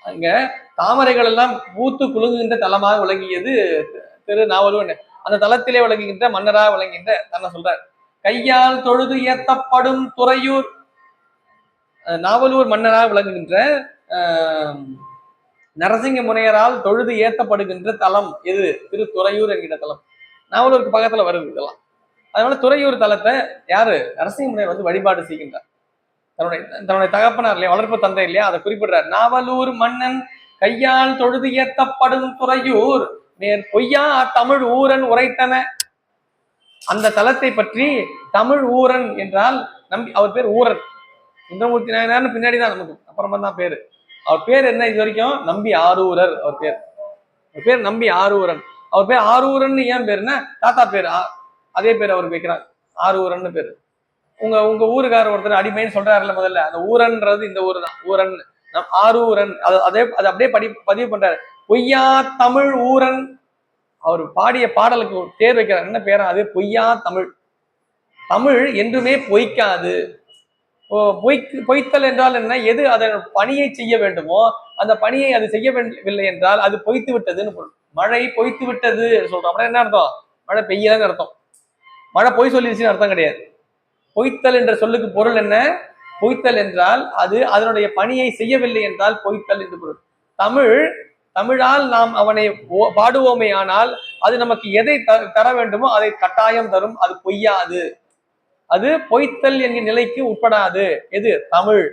Speaker 1: அங்க தாமரைகள் எல்லாம் பூத்து குலுங்குகின்ற தலமாக விளங்கியது திரு நாவலூர். அந்த தலத்திலே விளங்குகின்ற மன்னராக விளங்குகின்ற தன்னை சொல்றார். கையால் தொழுது ஏத்தப்படும் துறையூர், நாவலூர் மன்னராக விளங்குகின்ற நரசிங்க முனையரால் தொழுது ஏத்தப்படுகின்ற தலம் எது? திரு துறையூர் என்கிற தலம். நாவலூருக்கு பக்கத்துல வருது இதெல்லாம். அதனால துறையூர் தலத்தை யாரு? நரசிங்க முனையர் வந்து வழிபாடு செய்கின்றார். தன்னுடைய தகப்பனார் இல்லையா, வளர்ப்பு தந்தை இல்லையா, அதை குறிப்பிடுறார். நாவலூர் மன்னன் கையால் தொழுது ஏத்தப்படும் துறையூர் மேற் பொய்யா தமிழ் ஊரன் உரைத்தன. அந்த தலத்தை பற்றி தமிழ் ஊரன் என்றால் அவர் பேர் ஊரன். சுந்தரமூர்த்தி நாயனார்னு பின்னாடிதான் நமக்கு அப்புறமா தான் பேரு. அவர் பேர் என்ன இது வரைக்கும்? நம்பி ஆரூரர். அவர் பேர் நம்பி ஆரூரன். அவர் பேர் ஆரூரன் ஏன் பேருன்னா தாத்தா பேர் அதே பேர் அவருக்கு வைக்கிறாங்க, ஆரூரன் பேரு. உங்க ஊருக்காரர் ஒருத்தர் அடிமைன்னு சொல்றாருல முதல்ல, அந்த ஊரன்றது இந்த ஊரு தான், ஊரன். ஆரூரன் அது அப்படியே பதிவு பண்றாரு. பொய்யா தமிழ் ஊரன். அவர் பாடிய பாடலுக்கு பேர் வைக்கிறார். என்ன பேரா அது? பொய்யா தமிழ். தமிழ் என்றுமே பொய்க்காது. பொய்த்தல் என்றால் என்ன? எது அதன் பணியை செய்ய வேண்டுமோ அந்த பணியை அது செய்யவில்லை என்றால் அது பொய்த்து விட்டதுன்னு பொருள். மழை பொய்த்து விட்டது சொல்றோம் அப்படின்னா என்ன அர்த்தம்? மழை பெய்யலன்னு அர்த்தம். மழை பொய் சொல்லிடுச்சுன்னு அர்த்தம் கிடையாது. பொய்த்தல் என்ற சொல்லுக்கு பொருள் என்ன? பொய்த்தல் என்றால் அது அதனுடைய பணியை செய்யவில்லை என்றால் பொய்த்தல் என்று பொருள். தமிழால் நாம் அவனை பாடுவோமே ஆனால் அது நமக்கு எதை தர வேண்டுமோ அதை கட்டாயம் தரும். அது பொய்யாது, அது பொய்த்தல் என்கிற நிலைக்கு உட்படாது. எது? தமிழ்.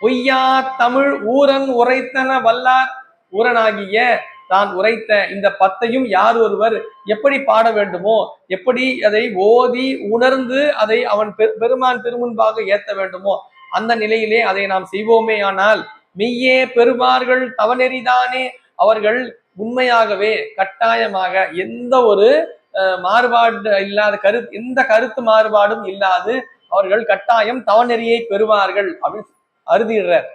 Speaker 1: பொய்யா தமிழ் ஊரன் உரைத்தன வல்லார். ஊரனாகிய தான் உரைத்த இந்த 10ஐயும் யார் ஒருவர் எப்படி பாட வேண்டுமோ, எப்படி அதை ஓதி உணர்ந்து அதை அவன் பெருமான் திருமுன்பாக ஏத்த வேண்டுமோ அந்த நிலையிலே அதை நாம் செய்வோமே ஆனால் மெய்யே பெறுவார்கள் தவநெறிதானே. அவர்கள் உண்மையாகவே கட்டாயமாக எந்த ஒரு மாறுபாடு இல்லாத எந்த கருத்து மாறுபாடும் இல்லாது அவர்கள் கட்டாயம் தவநெறியை பெறுவார்கள் அப்படின்னு அறுதிடுறார்.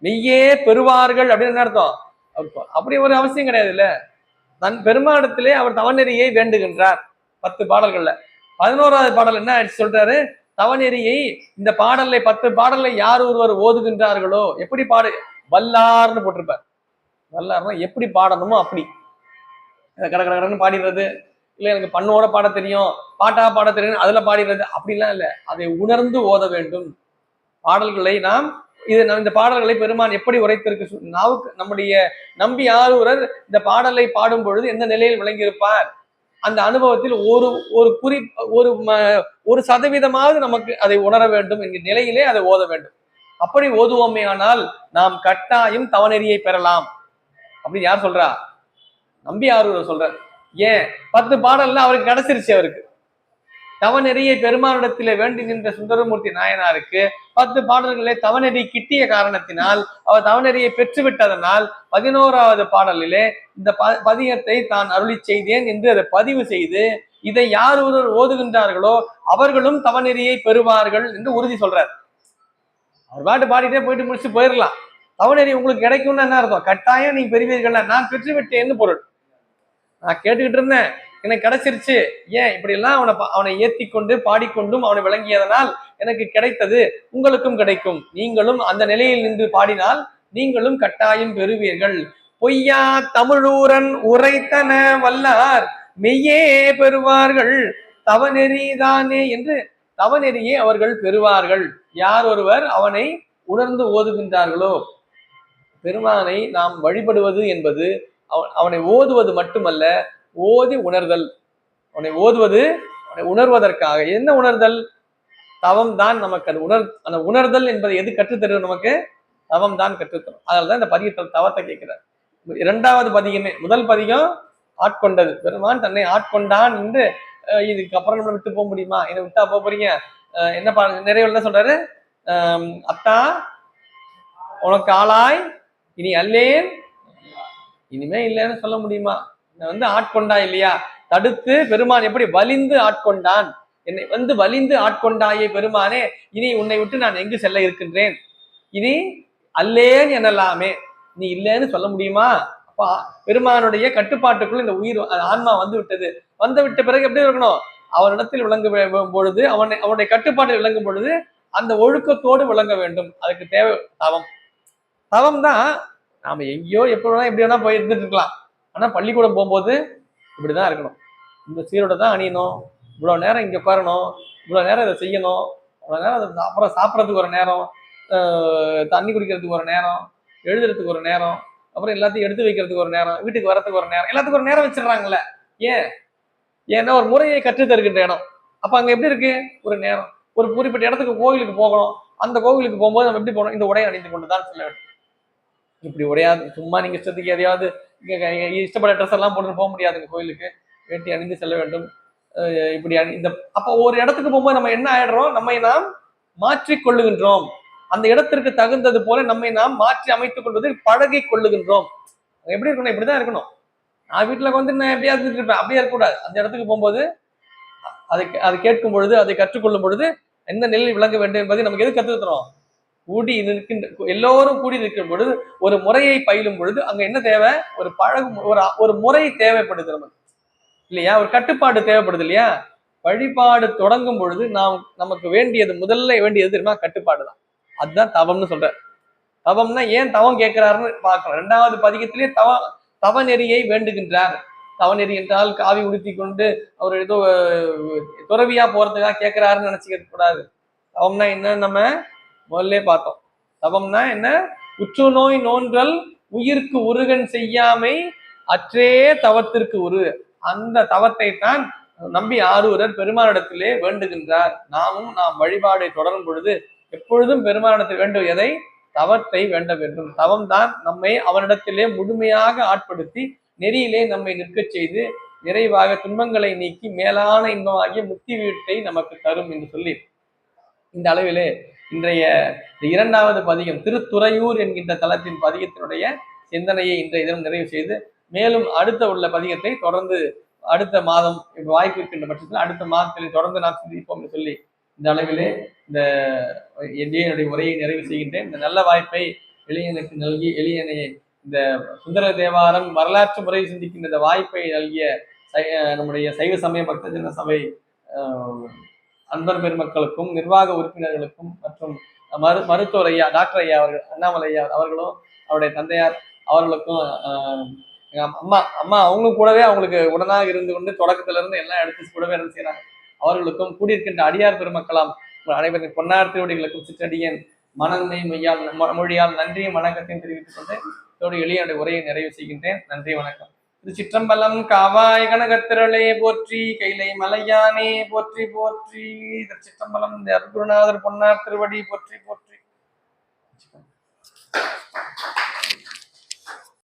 Speaker 1: மெய்யே பெறுவார்கள் அப்படின்னு என்ன அர்த்தம்? அப்படி ஒரு அவசியம் கிடையாது இல்ல. தன் பெருமாடத்திலே அவர் தவநெறியை வேண்டுகின்றார். 10 பாடல்கள்ல 11வது பாடல் என்ன சொல்றாரு? தவநெறியை இந்த பாடலை 10 பாடலை யார் ஒருவர் ஓதுகின்றார்களோ, எப்படி பாடு வல்லார்னு போட்டிருப்பார். வல்லார்னா எப்படி பாடணுமோ அப்படி கடற்கடன்னு பாடிடுறது, இல்லை எனக்கு பண்ணோட பாட தெரியும், பாட்டா பாட தெரியும் அதுல பாடிடுறது, அப்படிலாம் இல்லை. அதை உணர்ந்து ஓத வேண்டும். பாடல்களை நாம் இந்த பாடல்களை பெருமான் எப்படி உரைத்திருக்கு நாவுக்கு நம்முடைய நம்பி ஆரூரர் இந்த பாடலை பாடும் பொழுது எந்த நிலையில் விளங்கியிருப்பார், அந்த அனுபவத்தில் ஒரு சதவீதமாவது நமக்கு அதை உணர வேண்டும் என்கிற நிலையிலே அதை ஓத வேண்டும். அப்படி ஓதுவோமே ஆனால் நாம் கட்டாயம் தவநெறியை பெறலாம் அப்படின்னு யார் சொல்றா? நம்பி ஆரூரர் சொல்றார். ஏன்? 10 பாடல்ல அவருக்கு கிடைச்சிருச்சு. அவருக்கு தவநெறியை பெருமானிடத்திலே வேண்டி நின்ற சுந்தரமூர்த்தி நாயனாருக்கு 10 பாடல்களே தவநெறி கிட்டிய காரணத்தினால் அவர் தவநெறியை பெற்றுவிட்டதனால் 11வது பாடலிலே இந்த பதியத்தை தான் அருளி செய்தேன் என்று அதை பதிவு செய்து இதை யார் ஒருவர் ஓதுகின்றார்களோ அவர்களும் தவநெறியை பெறுவார்கள் என்று உறுதி சொல்றார். அவர் பாட்டு பாடிட்டே போயிட்டு முடிச்சு போயிடலாம். தவநெறி உங்களுக்கு கிடைக்கும்னு என்ன அர்த்தம்? கட்டாயம் நீங்க பெறுவீர்கள், நான் பெற்று விட்டேன்னு பொருள். நான் கேட்டுக்கிட்டு இருந்தேன், எனக்கு கிடைச்சிருச்சு. ஏன் இப்படி எல்லாம் அவனை ஏத்தி கொண்டு பாடிக்கொண்டும் அவனை விளங்கியதனால் எனக்கு கிடைத்தது, உங்களுக்கும் கிடைக்கும். நீங்களும் அந்த நிலையில் நின்று பாடினால் நீங்களும் கட்டாயம் பெறுவீர்கள். பொய்யா தமிழூரன் உரைத்தன வல்லார் மெய்யே பெறுவார்கள் தவநெறிதானே என்று தவநெறியே அவர்கள் பெறுவார்கள். யார் ஒருவர் அவனை உணர்ந்து ஓதுகின்றார்களோ. பெருமானை நாம் வழிபடுவது என்பது அவனை ஓதுவது மட்டுமல்ல, ஓதி உணர்தல். அவனை ஓதுவது அவனை உணர்வதற்காக. என்ன உணர்தல்? தவம் தான் நமக்கு அது அந்த உணர்தல் என்பதை எது கற்றுத்தரும்? நமக்கு தவம் தான் கற்றுத்தரும். அதனாலதான் இந்த பதிகத்தில் தவத்தை கேட்கிறார். இரண்டாவது பதிகமே, முதல் பதிகம் ஆட்கொண்டது, பெருமான் தன்னை ஆட்கொண்டான் என்று. இதுக்கப்புறம் நம்ம விட்டு போக முடியுமா? என்னை விட்டா போக போறீங்க? என்ன நிறைவு என்ன சொல்றாரு? அத்தா உனக்கு ஆளாய் இனி அல்லேன், இனிமே இல்லைன்னு சொல்ல முடியுமா? ஆட்கொண்டா இல்லையா? தடுத்து பெருமான் எப்படி வலிந்து ஆட்கொண்டான், என்னை வலிந்து ஆட்கொண்டாயே பெருமானே, இனி உன்னை விட்டு நான் எங்கு செல்ல இருக்கின்றேன், இனி அல்லேன் எனலாமே, நீ இல்லைன்னு சொல்ல முடியுமா? அப்ப பெருமானுடைய கட்டுப்பாட்டுக்குள் இந்த உயிர் ஆன்மா வந்து விட்டது. வந்து விட்ட பிறகு எப்படி இருக்கணும்? அவனிடத்தில் விளங்கும் பொழுது, அவனுடைய கட்டுப்பாட்டில் விளங்கும் பொழுது அந்த ஒழுக்கத்தோடு விளங்க வேண்டும். அதுக்கு தேவை தவம். தவம் தான். நாம எங்கேயோ எப்ப வேணா எப்படி வேணா போய் இருந்துட்டு இருக்கலாம். ஆனா பள்ளிக்கூடம் போகும்போது இப்படிதான் இருக்கணும். இந்த சீரோட தான் அணியணும், இவ்வளவு நேரம் இங்க உட்காரணும், இவ்வளவு நேரம் இதை செய்யணும், இவ்வளவு நேரம் அப்புறம் சாப்பிட்றதுக்கு ஒரு நேரம், தண்ணி குடிக்கிறதுக்கு ஒரு நேரம், எழுதுறதுக்கு ஒரு நேரம், அப்புறம் எல்லாத்தையும் எடுத்து வைக்கிறதுக்கு ஒரு நேரம், வீட்டுக்கு வரத்துக்கு ஒரு நேரம், எல்லாத்துக்கும் ஒரு நேரம் வச்சிடறாங்கல்ல. ஏன்னா ஒரு முறையை கற்றுத் தருகின்ற இடம். அப்ப அங்க எப்படி இருக்கு? ஒரு நேரம். ஒரு குறிப்பிட்ட இடத்துக்கு கோவிலுக்கு போகணும். அந்த கோவிலுக்கு போகும்போது நம்ம எப்படி போகணும்? இந்த உடையை அணிந்து கொண்டுதான் செல்ல வேண்டும். இப்படி உடையாது சும்மா நீங்க இஷ்டத்துக்கு எதையாவது இஷ்டப்பட்ட ட்ரெஸ் எல்லாம் போட்டு போக முடியாதுங்க. கோயிலுக்கு வேட்டி அணிந்து செல்ல வேண்டும். இப்படி இந்த அப்ப ஒரு இடத்துக்கு போகும்போது நம்ம என்ன ஆயிடுறோம்? நம்மை நாம் மாற்றிக் கொள்ளுகின்றோம். அந்த இடத்திற்கு தகுந்தது போல நம்மை நாம் மாற்றி அமைத்துக் கொள்வதில் பழகி கொள்ளுகின்றோம். எப்படி இருக்கணும்? இப்படிதான் இருக்கணும். நான் வீட்டுல நான் எப்படியா இருந்துட்டு இருப்பேன், அப்படியே இருக்கக்கூடாது. அந்த இடத்துக்கு போகும்போது அதை கேட்கும் பொழுது, அதை கற்றுக்கொள்ளும் பொழுது எந்த நிலையில் விளங்க வேண்டும் என்பதை நமக்கு எது கற்றுத்தரோம்? கூடி நிற்கின்ற எல்லோரும் கூடி நிற்கும் பொழுது, ஒரு முறையை பயிலும் பொழுது அங்க என்ன தேவை? ஒரு பழகும் ஒரு முறை தேவைப்படுது நமக்கு இல்லையா? ஒரு கட்டுப்பாடு தேவைப்படுது இல்லையா? வழிபாடு தொடங்கும் பொழுது நமக்கு வேண்டியது, முதல்ல வேண்டியது தெரியுமா? கட்டுப்பாடு தான். அதுதான் தவம்னு சொல்ற. தவம்னா ஏன் தவம் கேட்கிறாருன்னு பார்க்கணும். இரண்டாவது பதிகத்திலே தவநெறியை வேண்டுகின்றார். தவநெறி என்றால் காவி உடுத்தி கொண்டு அவர் ஏதோ துறவியா போறதுக்காக கேட்கிறாருன்னு நினைச்சுக்க கூடாது. தவம்னா என்ன நம்ம முதல்ல பார்த்தோம். தவம்னா என்ன? உற்று நோய் நோன்றல் உயிர்க்கு உருகன் செய்யாமை அற்றே தவத்திற்கு உரு. அந்த தவத்தை தான் நம்பி ஆரூரர் பெருமானிடத்திலே வேண்டுகின்றார். நாம் வழிபாடை தொடரும் பொழுது எப்பொழுதும் பெருமானிடத்தில் வேண்டும் எதை? தவத்தை வேண்ட வேண்டும். தவம் தான் நம்மை அவனிடத்திலே முழுமையாக ஆட்படுத்தி நெறியிலே நம்மை நிற்கச் செய்து நிறைவாக துன்பங்களை நீக்கி மேலான இன்பமாகிய முக்தி வீட்டை நமக்கு தரும் என்று சொல்லி இந்த அளவிலே இன்றைய இரண்டாவது பதிகம் திருத்துறையூர் என்கின்ற தலத்தின் பதிகத்தினுடைய சிந்தனையை இன்றைய தினம் நிறைவு செய்து, மேலும் அடுத்த உள்ள பதிகத்தை தொடர்ந்து அடுத்த மாதம் வாய்ப்பு இருக்கின்ற பட்சத்தில் அடுத்த மாதத்தில் தொடர்ந்து நாம் சிந்திப்போம் என்று சொல்லி இந்த அளவிலே இந்த என்னுடைய உரையை நிறைவு செய்கின்றேன். இந்த நல்ல வாய்ப்பை எளியனுக்கு நல்கி எளியனை இந்த சுந்தர தேவாரம் வரலாற்று முறை சிந்திக்கின்ற இந்த வாய்ப்பை நல்கிய நம்முடைய சைவ சமய பக்தஜன சபை அன்பர் பெருமக்களுக்கும் நிர்வாக உறுப்பினர்களுக்கும் மற்றும் மருத்துவர் ஐயா டாக்டர் ஐயா அவர்கள், அண்ணாமலை ஐயா அவர்களும் அவருடைய தந்தையார் அவர்களுக்கும் அம்மா அவங்களும் கூடவே அவங்களுக்கு உடனாக இருந்து கொண்டு தொடக்கத்துல இருந்து எல்லாம் எடுத்து கூடவே இருந்து செய்யறாங்க. அவர்களுக்கும் கூடியிருக்கின்ற அடியார் பெருமக்களாம் அனைவரின் பொன்னார் திருவடிகளுக்கும் சிற்றடியன் மனநிலை மொழியால் நன்றியும் வணக்கத்தையும் தெரிவித்துக் கொண்டு இதோடு எளிய உரையை நிறைவு செய்கின்றேன். நன்றி, வணக்கம். திருச்சிற்றம்பலம். காவாய் கனகத்திரளே போற்றி, கைலை மலையானே போற்றி போற்றி. திருச்சிற்றம்பலம். அருகுருநாதர் பொன்னார் திருவடி போற்றி போற்றி.